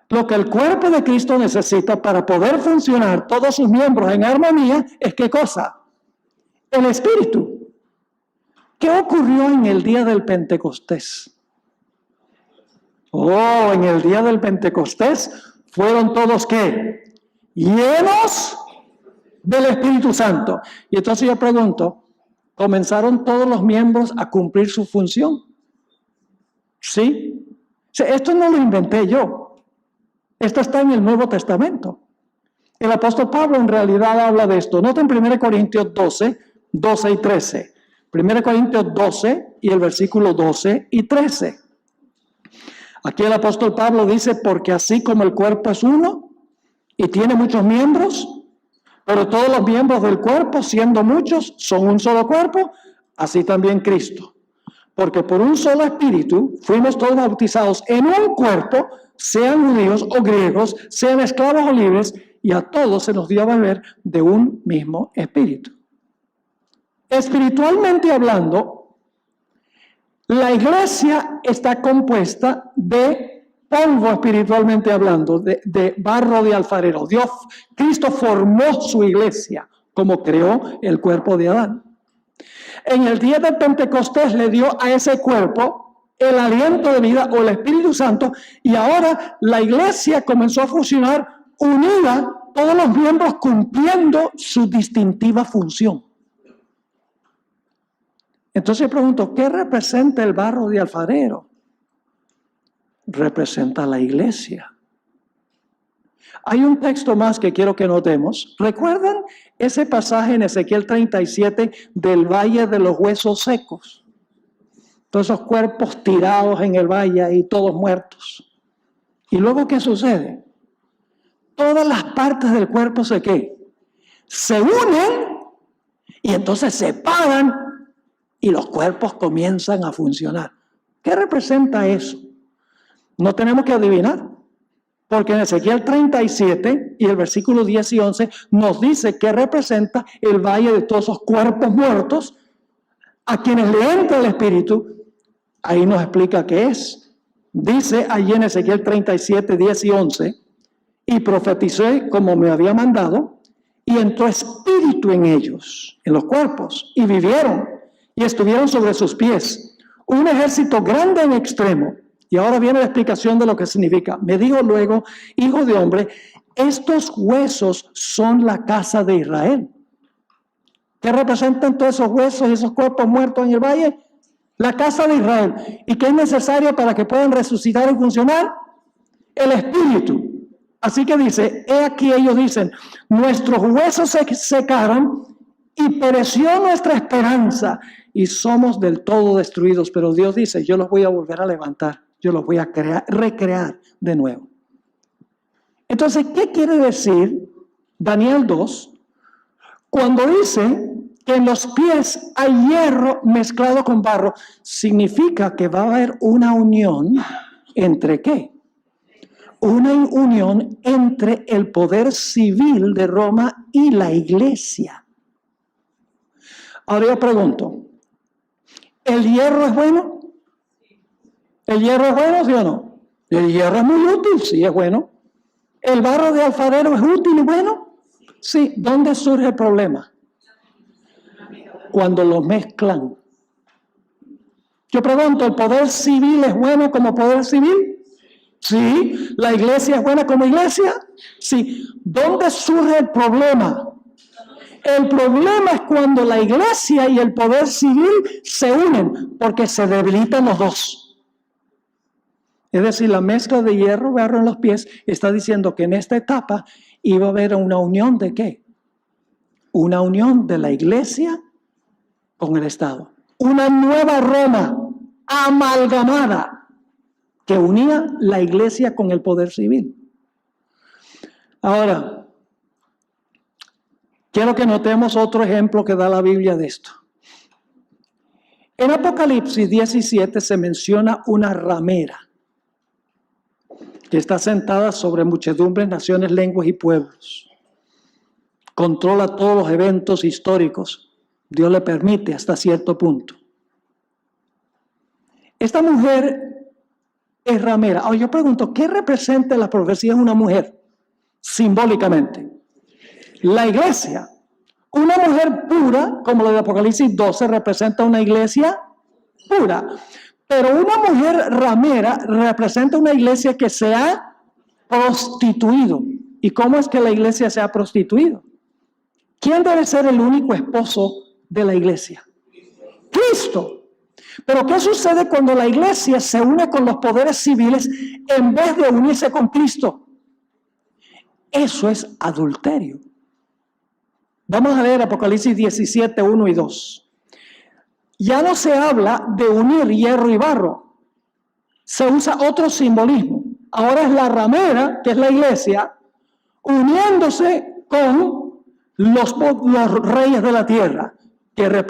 Lo que el cuerpo de Cristo necesita para poder funcionar todos sus miembros en armonía es ¿qué cosa? El espíritu. ¿Qué ocurrió en el día del Pentecostés? En el día del Pentecostés fueron todos ¿qué? Llenos del Espíritu Santo. Y entonces yo pregunto, ¿comenzaron todos los miembros a cumplir su función? ¿Sí? Esto no lo inventé yo. Esto está en el Nuevo Testamento. El apóstol Pablo en realidad habla de esto. Noten 1 Corintios 12, 12 y 13. 1 Corintios 12 y el versículo 12 y 13. Aquí el apóstol Pablo dice: porque así como el cuerpo es uno y tiene muchos miembros, pero todos los miembros del cuerpo, siendo muchos, son un solo cuerpo, así también Cristo. porque por un solo espíritu fuimos todos bautizados en un cuerpo, sean judíos o griegos, sean esclavos o libres, y a todos se nos dio a beber de un mismo espíritu. Espiritualmente hablando, la iglesia está compuesta de polvo, espiritualmente hablando, de barro de alfarero. Cristo formó su iglesia como creó el cuerpo de Adán. En el día de Pentecostés le dio a ese cuerpo el aliento de vida o el Espíritu Santo, y ahora la iglesia comenzó a funcionar unida, todos los miembros cumpliendo su distintiva función. Entonces pregunto, ¿qué representa el barro de alfarero? Representa la iglesia. Hay un texto más que quiero que notemos. ¿Recuerdan ese pasaje en Ezequiel 37 del valle de los huesos secos? Todos esos cuerpos tirados en el valle y todos muertos. ¿Y luego qué sucede? Todas las partes del cuerpo se unen y entonces se paran y los cuerpos comienzan a funcionar. ¿Qué representa eso? No tenemos que adivinar, porque en Ezequiel 37 y el versículo 10 y 11 nos dice que representa el valle de todos esos cuerpos muertos a quienes le entra el Espíritu. Ahí nos explica qué es. Dice allí en Ezequiel 37, 10 y 11, y profeticé como me había mandado, y entró espíritu en ellos, en los cuerpos, y vivieron, y estuvieron sobre sus pies, un ejército grande en extremo. Y ahora viene la explicación de lo que significa. Me dijo luego, hijo de hombre, estos huesos son la casa de Israel. ¿Qué representan todos esos huesos y esos cuerpos muertos en el valle? La casa de Israel. ¿Y qué es necesario para que puedan resucitar y funcionar? El Espíritu. Así que dice, he aquí ellos dicen, nuestros huesos se secaron y pereció nuestra esperanza y somos del todo destruidos. Pero Dios dice, yo los voy a volver a levantar, yo los voy a recrear de nuevo. Entonces, ¿qué quiere decir Daniel 2 cuando dice que en los pies hay hierro mezclado con barro? Significa que va a haber una unión entre ¿qué? Una unión entre el poder civil de Roma y la iglesia. Ahora yo pregunto, ¿el hierro es bueno? ¿El hierro es bueno, sí o no? El hierro es muy útil, sí, es bueno. ¿El barro de alfarero es útil y bueno? Sí. ¿Dónde surge el problema? Cuando lo mezclan. Yo pregunto, ¿el poder civil es bueno como poder civil? Sí. ¿La iglesia es buena como iglesia? Sí. ¿Dónde surge el problema? El problema es cuando la iglesia y el poder civil se unen, porque se debilitan los dos. Es decir, la mezcla de hierro, barro en los pies, está diciendo que en esta etapa iba a haber una unión ¿de qué? Una unión de la iglesia con el Estado. Una nueva Roma amalgamada que unía la iglesia con el poder civil. Ahora, quiero que notemos otro ejemplo que da la Biblia de esto. En Apocalipsis 17 se menciona una ramera que está sentada sobre muchedumbres, naciones, lenguas y pueblos. Controla todos los eventos históricos. Dios le permite hasta cierto punto. Esta mujer es ramera. Ahora yo pregunto, ¿qué representa la profecía de una mujer? Simbólicamente. La iglesia. Una mujer pura, como la de Apocalipsis 12, representa una iglesia pura. Pero una mujer ramera representa una iglesia que se ha prostituido. ¿Y cómo es que la iglesia se ha prostituido? ¿Quién debe ser el único esposo de la iglesia? Cristo. Pero ¿qué sucede cuando la iglesia se une con los poderes civiles en vez de unirse con Cristo? Eso es adulterio. Vamos a leer Apocalipsis 17, 1 y 2. Ya no se habla de unir hierro y barro. Se usa otro simbolismo. Ahora es la ramera, que es la iglesia, uniéndose con los reyes de la tierra, que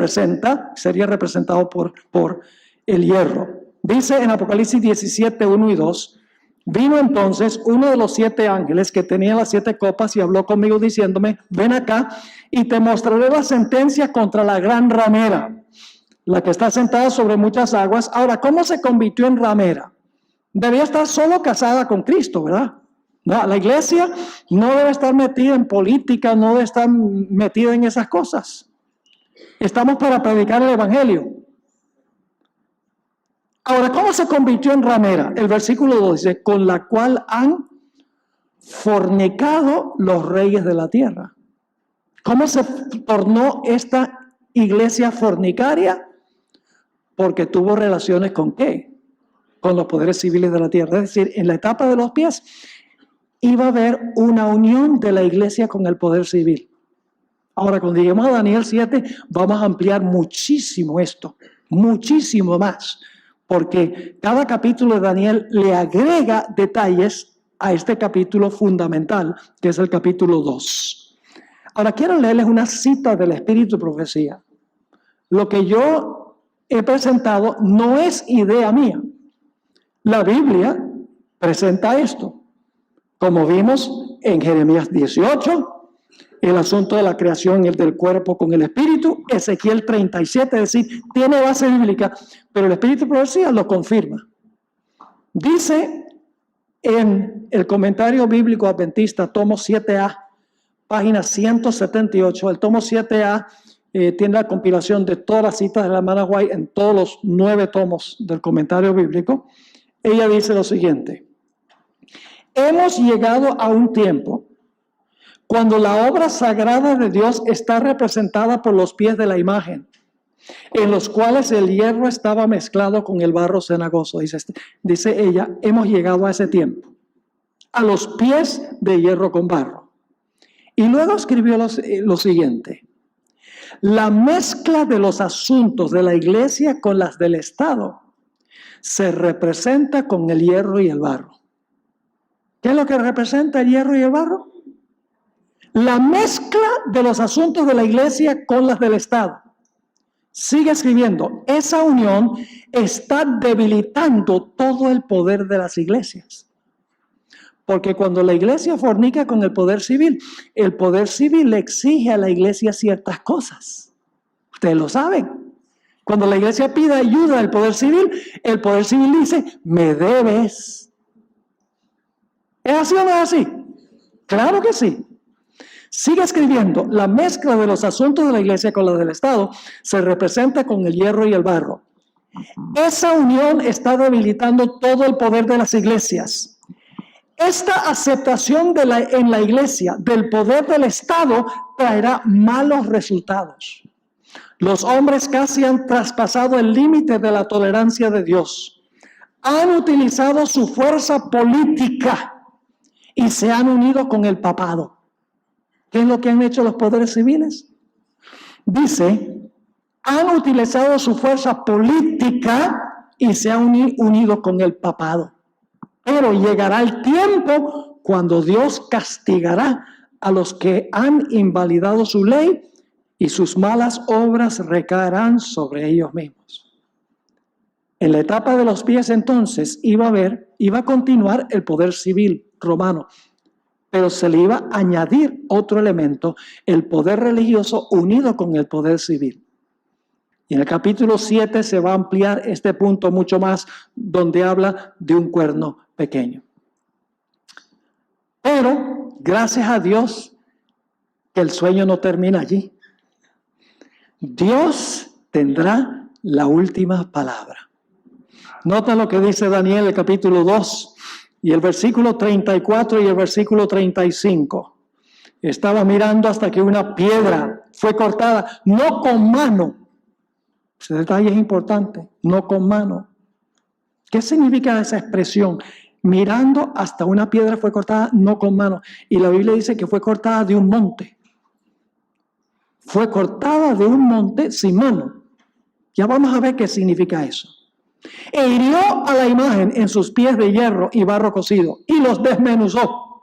sería representado por el hierro. Dice en Apocalipsis 17, 1 y 2, vino entonces uno de los 7 ángeles que tenía las 7 copas y habló conmigo diciéndome, ven acá y te mostraré la sentencia contra la gran ramera, la que está sentada sobre muchas aguas. Ahora, ¿cómo se convirtió en ramera? Debía estar solo casada con Cristo, ¿verdad? No, la iglesia no debe estar metida en política, no debe estar metida en esas cosas. Estamos para predicar el evangelio. Ahora, ¿cómo se convirtió en ramera? El versículo 2 dice, con la cual han fornicado los reyes de la tierra. ¿Cómo se tornó esta iglesia fornicaria? Porque tuvo relaciones ¿con qué? Con los poderes civiles de la tierra. Es decir, en la etapa de los pies iba a haber una unión de la iglesia con el poder civil. Ahora, cuando lleguemos a Daniel 7, vamos a ampliar muchísimo esto, muchísimo más, porque cada capítulo de Daniel le agrega detalles a este capítulo fundamental, que es el capítulo 2. Ahora, quiero leerles una cita del Espíritu de Profecía. Lo que yo he presentado no es idea mía. La Biblia presenta esto. Como vimos en Jeremías 18, el asunto de la creación del cuerpo con el espíritu, Ezequiel 37, es decir, tiene base bíblica, pero el Espíritu de Profecía lo confirma. Dice en el comentario bíblico adventista, tomo 7A, página 178, el tomo 7A tiene la compilación de todas las citas de la hermana White en todos los 9 tomos del comentario bíblico. Ella dice lo siguiente: hemos llegado a un tiempo cuando la obra sagrada de Dios está representada por los pies de la imagen, en los cuales el hierro estaba mezclado con el barro cenagoso. Dice ella, hemos llegado a ese tiempo, a los pies de hierro con barro. Y luego escribió lo siguiente: la mezcla de los asuntos de la iglesia con las del Estado se representa con el hierro y el barro. ¿Qué es lo que representa el hierro y el barro? La mezcla de los asuntos de la iglesia con las del Estado. Sigue escribiendo, esa unión está debilitando todo el poder de las iglesias. Porque cuando la iglesia fornica con el poder civil le exige a la iglesia ciertas cosas. Ustedes lo saben. Cuando la iglesia pide ayuda al poder civil, el poder civil dice, me debes. ¿Es así o no es así? Claro que sí. Sigue escribiendo, la mezcla de los asuntos de la iglesia con los del Estado se representa con el hierro y el barro. Esa unión está debilitando todo el poder de las iglesias. Esta aceptación en la iglesia del poder del Estado traerá malos resultados. Los hombres casi han traspasado el límite de la tolerancia de Dios. Han utilizado su fuerza política y se han unido con el papado. ¿Qué es lo que han hecho los poderes civiles? Dice, han utilizado su fuerza política y se han unido con el papado. Pero llegará el tiempo cuando Dios castigará a los que han invalidado su ley y sus malas obras recaerán sobre ellos mismos. En la etapa de los pies entonces iba a continuar el poder civil romano, pero se le iba a añadir otro elemento, el poder religioso unido con el poder civil. Y en el capítulo 7 se va a ampliar este punto mucho más, donde habla de un cuerno pequeño. Pero, gracias a Dios, que el sueño no termina allí. Dios tendrá la última palabra. Nota lo que dice Daniel, el capítulo 2. Y el versículo 34 y el versículo 35. Estaba mirando hasta que una piedra fue cortada, no con mano. Ese detalle es importante, no con mano. ¿Qué significa esa expresión? Mirando hasta una piedra fue cortada, no con mano. Y la Biblia dice que fue cortada de un monte. Fue cortada de un monte sin mano. Ya vamos a ver qué significa eso. E hirió a la imagen en sus pies de hierro y barro cocido y los desmenuzó.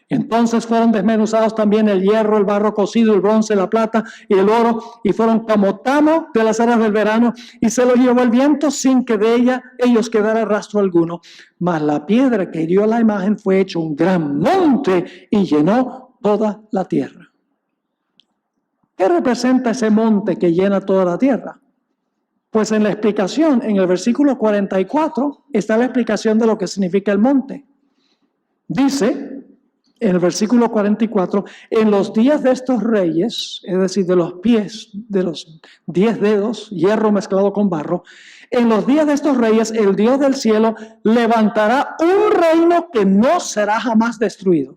Entonces fueron desmenuzados también el hierro, el barro cocido, el bronce, la plata y el oro, y fueron como tamo de las aras del verano, y se los llevó el viento sin que de ellos quedara rastro alguno. Mas la piedra que hirió la imagen fue hecho un gran monte y llenó toda la tierra. ¿Qué representa ese monte que llena toda la tierra? Pues en la explicación, en el versículo 44, está la explicación de lo que significa el monte. Dice, en el versículo 44, en los días de estos reyes, es decir, de los pies, de los 10 dedos, hierro mezclado con barro, en los días de estos reyes, el Dios del cielo levantará un reino que no será jamás destruido.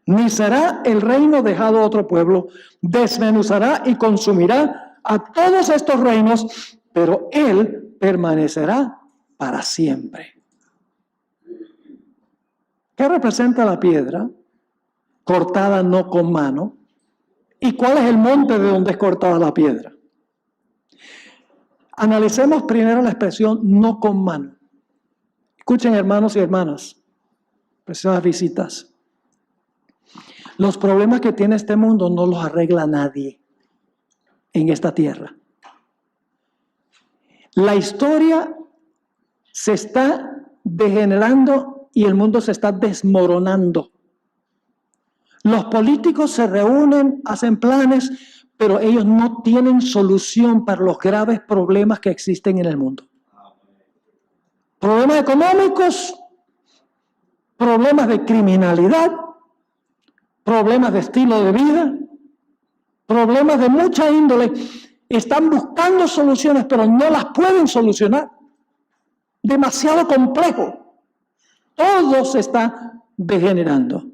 Ni será el reino dejado a otro pueblo, desmenuzará y consumirá a todos estos reinos, pero él permanecerá para siempre. ¿Qué representa la piedra? Cortada no con mano. ¿Y cuál es el monte de donde es cortada la piedra? Analicemos primero la expresión no con mano. Escuchen, hermanos y hermanas, preciosas visitas. Los problemas que tiene este mundo no los arregla nadie en esta tierra. La historia se está degenerando y el mundo se está desmoronando. Los políticos se reúnen, hacen planes, pero ellos no tienen solución para los graves problemas que existen en el mundo. Problemas económicos, problemas de criminalidad, problemas de estilo de vida, problemas de mucha índole. Están buscando soluciones, pero no las pueden solucionar. Demasiado complejo. Todo se está degenerando.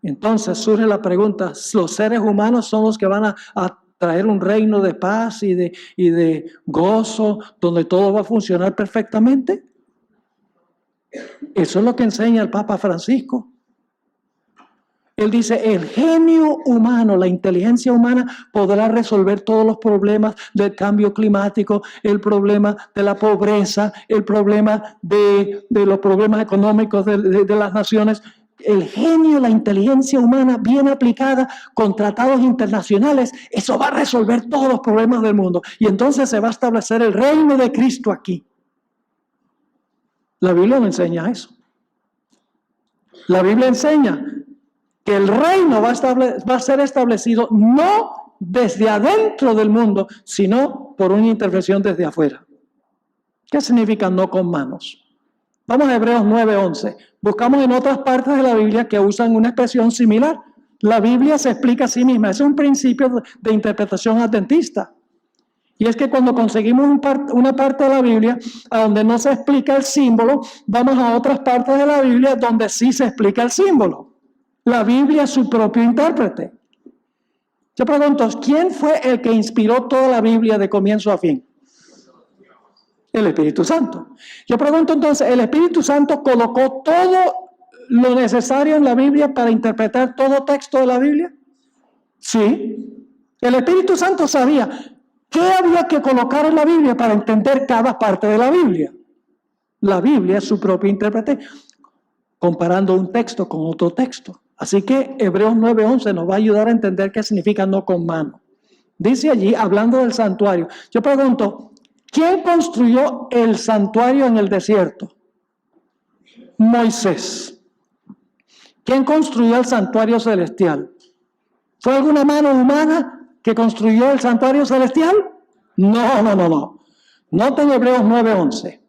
Entonces surge la pregunta, ¿los seres humanos son los que van a traer un reino de paz y de gozo donde todo va a funcionar perfectamente? Eso es lo que enseña el Papa Francisco. Él dice, el genio humano, la inteligencia humana podrá resolver todos los problemas del cambio climático, el problema de la pobreza, el problema de los problemas económicos de las naciones. El genio, la inteligencia humana bien aplicada con tratados internacionales, eso va a resolver todos los problemas del mundo. Y entonces se va a establecer el reino de Cristo aquí. La Biblia no enseña eso. La Biblia enseña que el reino va a ser establecido no desde adentro del mundo, sino por una intervención desde afuera. ¿Qué significa no con manos? Vamos a Hebreos 9:11. Buscamos en otras partes de la Biblia que usan una expresión similar. La Biblia se explica a sí misma. Es un principio de interpretación adventista. Y es que cuando conseguimos una parte de la Biblia a donde no se explica el símbolo, vamos a otras partes de la Biblia donde sí se explica el símbolo. La Biblia es su propio intérprete. Yo pregunto, ¿quién fue el que inspiró toda la Biblia de comienzo a fin? El Espíritu Santo. Yo pregunto entonces, ¿el Espíritu Santo colocó todo lo necesario en la Biblia para interpretar todo texto de la Biblia? Sí. El Espíritu Santo sabía qué había que colocar en la Biblia para entender cada parte de la Biblia. La Biblia es su propio intérprete, comparando un texto con otro texto. Así que Hebreos 9:11 nos va a ayudar a entender qué significa no con mano. Dice allí, hablando del santuario, yo pregunto, ¿quién construyó el santuario en el desierto? Moisés. ¿Quién construyó el santuario celestial? ¿Fue alguna mano humana que construyó el santuario celestial? No. Noten Hebreos 9:11.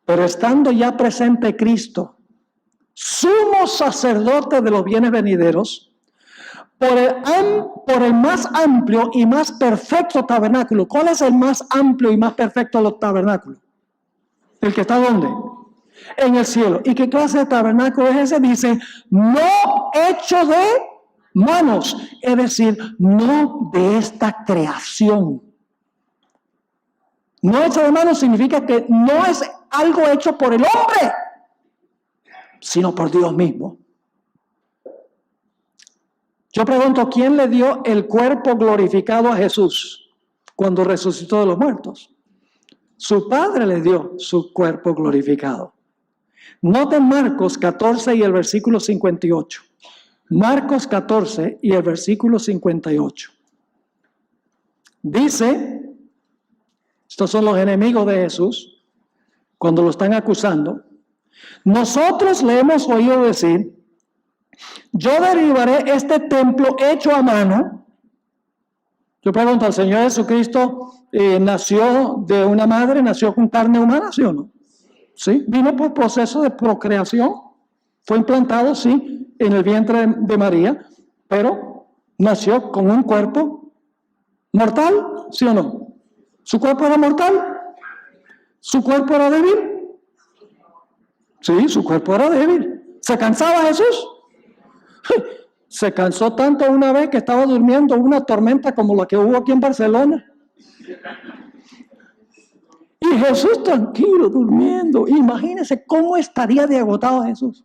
Pero estando ya presente Cristo, sumo sacerdote de los bienes venideros, por el más amplio y más perfecto tabernáculo. ¿Cuál es el más amplio y más perfecto de los tabernáculos? ¿El que está ¿dónde? En el cielo. ¿Y qué clase de tabernáculo es ese? Dice, no hecho de manos, es decir, no de esta creación. No hecho de manos significa que no es algo hecho por el hombre, sino por Dios mismo. Yo pregunto, ¿quién le dio el cuerpo glorificado a Jesús cuando resucitó de los muertos? Su Padre le dio su cuerpo glorificado. Noten Marcos 14 y el versículo 58. Marcos 14 y el versículo 58. Dice, estos son los enemigos de Jesús, cuando lo están acusando. Nosotros le hemos oído decir, yo derribaré este templo hecho a mano. Yo pregunto, ¿el Señor Jesucristo nació de una madre, nació con carne humana, sí o no? Sí, vino por proceso de procreación, fue implantado, sí, en el vientre de María, pero nació con un cuerpo mortal, ¿sí o no? ¿Su cuerpo era mortal? ¿Su cuerpo era débil? Sí, su cuerpo era débil. ¿Se cansaba Jesús? Se cansó tanto una vez que estaba durmiendo una tormenta como la que hubo aquí en Barcelona. Y Jesús tranquilo, durmiendo. Imagínense cómo estaría de agotado Jesús.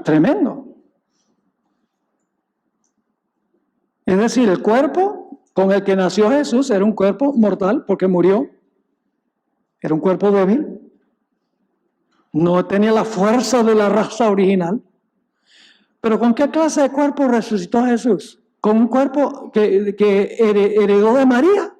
Tremendo. Es decir, el cuerpo con el que nació Jesús era un cuerpo mortal porque murió. Era un cuerpo débil. No tenía la fuerza de la raza original. Pero ¿con qué clase de cuerpo resucitó Jesús? ¿Con un cuerpo que heredó de María?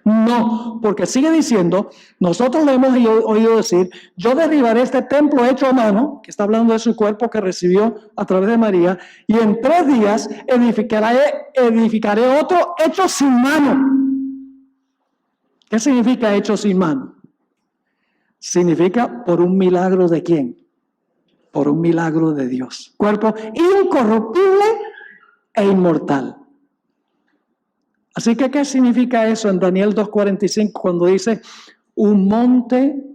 No, porque sigue diciendo, nosotros le hemos oído decir, yo derribaré este templo hecho a mano, que está hablando de su cuerpo que recibió a través de María, y en 3 días edificaré otro hecho sin mano. ¿Qué significa hecho sin mano? Significa por un milagro de ¿quién? Por un milagro de Dios. Cuerpo incorruptible e inmortal. Así que, ¿qué significa eso en Daniel 2:45 cuando dice un monte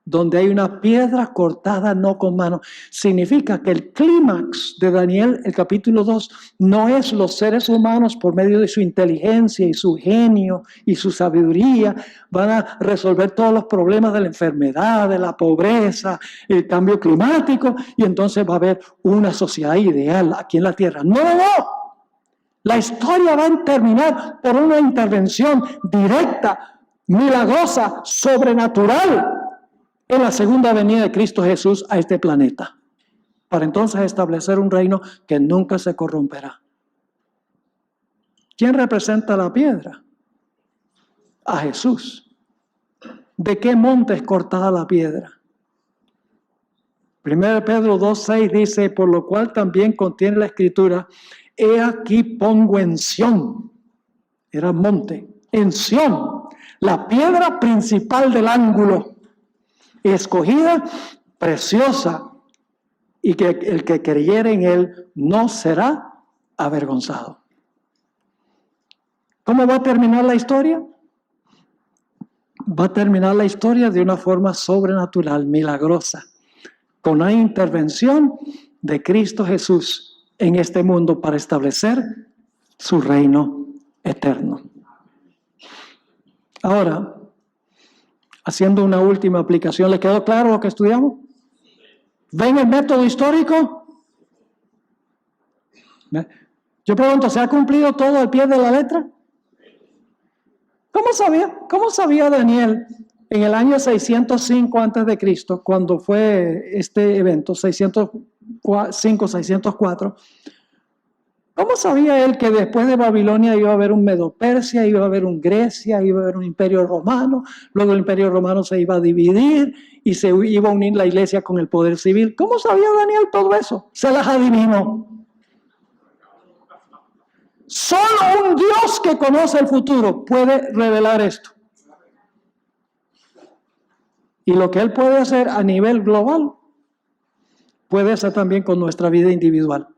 donde hay una piedra cortada no con mano? Significa que el clímax de Daniel, el capítulo 2, no es los seres humanos por medio de su inteligencia y su genio y su sabiduría van a resolver todos los problemas de la enfermedad, de la pobreza, el cambio climático, y entonces va a haber una sociedad ideal aquí en la tierra. No. La historia va a terminar por una intervención directa, milagrosa, sobrenatural en la segunda venida de Cristo Jesús a este planeta, para entonces establecer un reino que nunca se corromperá. ¿Quién representa la piedra? A Jesús. ¿De qué monte es cortada la piedra? 1 Pedro 2:6 dice, por lo cual también contiene la Escritura, he aquí pongo en Sión, era monte, en Sión, la piedra principal del ángulo, escogida, preciosa, y que el que creyere en él no será avergonzado. ¿Cómo va a terminar la historia? Va a terminar la historia de una forma sobrenatural, milagrosa, con la intervención de Cristo Jesús en este mundo para establecer su reino eterno. Ahora, haciendo una última aplicación, ¿le quedó claro lo que estudiamos? ¿Ven el método histórico? Yo pregunto, ¿se ha cumplido todo al pie de la letra? ¿Cómo sabía Daniel en el año 605 a.C., cuando fue este evento, 605, 604, ¿cómo sabía él que después de Babilonia iba a haber un Medo-Persia, iba a haber un Grecia, iba a haber un imperio romano, luego el imperio romano se iba a dividir y se iba a unir la iglesia con el poder civil? ¿Cómo sabía Daniel todo eso? Se las adivinó. Solo un Dios que conoce el futuro puede revelar esto. Y lo que Él puede hacer a nivel global, puede hacer también con nuestra vida individual.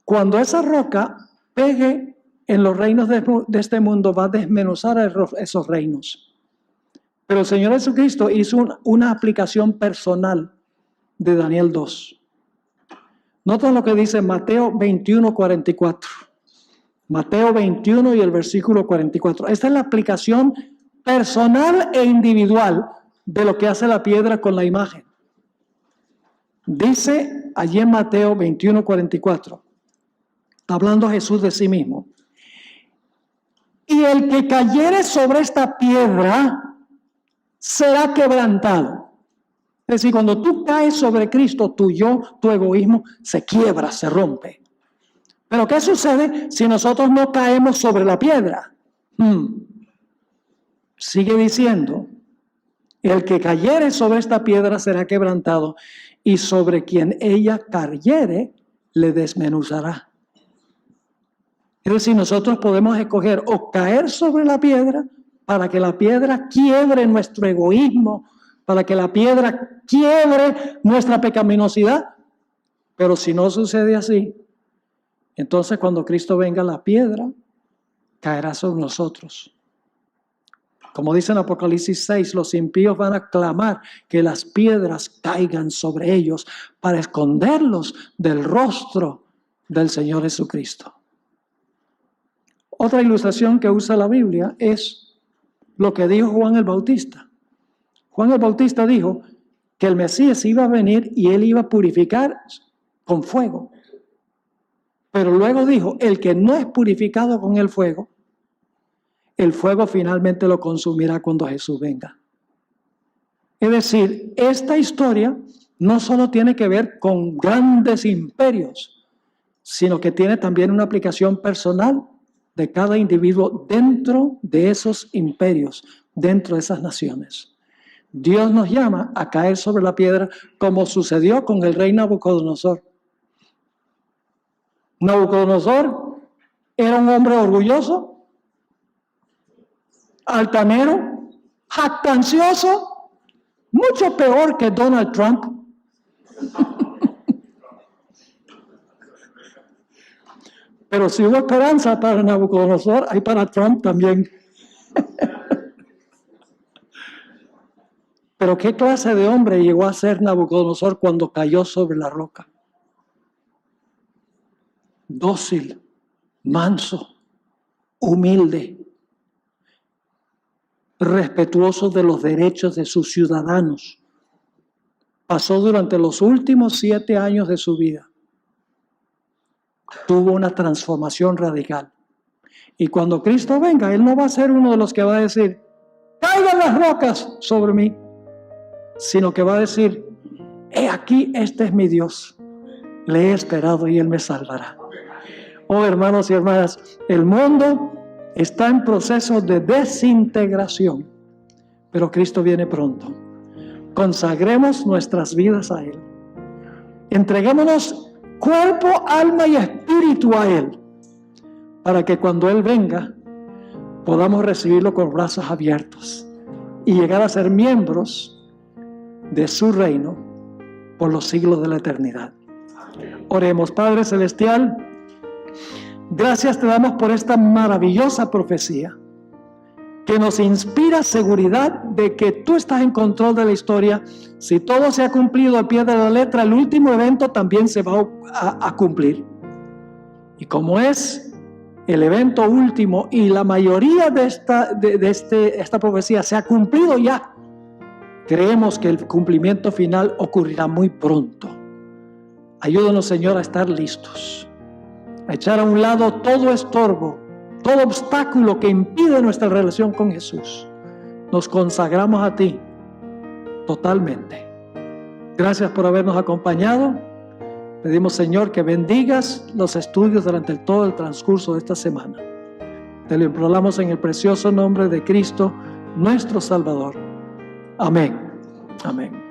Cuando esa roca pegue en los reinos de este mundo, va a desmenuzar esos reinos. Pero el Señor Jesucristo hizo una aplicación personal de Daniel 2. Noten lo que dice Mateo 21:44. Mateo 21 y el versículo 44. Esta es la aplicación personal e individual de lo que hace la piedra con la imagen. Dice allí en Mateo 21:44, está hablando Jesús de sí mismo. Y el que cayere sobre esta piedra será quebrantado. Es decir, cuando tú caes sobre Cristo, tu yo, tu egoísmo se quiebra, se rompe. Pero ¿qué sucede si nosotros no caemos sobre la piedra? Sigue diciendo, el que cayere sobre esta piedra será quebrantado, y sobre quien ella cayere le desmenuzará. Es decir, nosotros podemos escoger o caer sobre la piedra para que la piedra quiebre nuestro egoísmo, para que la piedra quiebre nuestra pecaminosidad. Pero si no sucede así, entonces cuando Cristo venga, la piedra caerá sobre nosotros. Como dice en Apocalipsis 6, los impíos van a clamar que las piedras caigan sobre ellos para esconderlos del rostro del Señor Jesucristo. Otra ilustración que usa la Biblia es lo que dijo Juan el Bautista. Juan el Bautista dijo que el Mesías iba a venir y él iba a purificar con fuego. Pero luego dijo, el que no es purificado con el fuego finalmente lo consumirá cuando Jesús venga. Es decir, esta historia no solo tiene que ver con grandes imperios, sino que tiene también una aplicación personal de cada individuo dentro de esos imperios, dentro de esas naciones. Dios nos llama a caer sobre la piedra como sucedió con el rey Nabucodonosor. Nabucodonosor era un hombre orgulloso, altanero, jactancioso, mucho peor que Donald Trump. Pero si hubo esperanza para Nabucodonosor, hay para Trump también. Pero ¿qué clase de hombre llegó a ser Nabucodonosor cuando cayó sobre la roca? Dócil, manso, humilde, respetuoso de los derechos de sus ciudadanos. Pasó durante los últimos 7 años de su vida. Tuvo una transformación radical. Y cuando Cristo venga, Él no va a ser uno de los que va a decir, caigan las rocas sobre mí, sino que va a decir, he aquí, este es mi Dios. Le he esperado y Él me salvará. Oh, hermanos y hermanas, el mundo está en proceso de desintegración, pero Cristo viene pronto. Consagremos nuestras vidas a Él. Entreguémonos cuerpo, alma y espíritu a Él, para que cuando Él venga, podamos recibirlo con brazos abiertos y llegar a ser miembros de su reino por los siglos de la eternidad. Oremos. Padre Celestial, gracias te damos por esta maravillosa profecía que nos inspira seguridad de que tú estás en control de la historia. Si todo se ha cumplido al pie de la letra, el último evento también se va a cumplir. Y como es el evento último y la mayoría de esta profecía se ha cumplido ya, creemos que el cumplimiento final ocurrirá muy pronto. Ayúdanos, Señor, a estar listos, a echar a un lado todo estorbo, todo obstáculo que impide nuestra relación con Jesús. Nos consagramos a ti totalmente. Gracias por habernos acompañado. Pedimos, Señor, que bendigas los estudios durante todo el transcurso de esta semana. Te lo imploramos en el precioso nombre de Cristo, nuestro Salvador. Amén. Amén.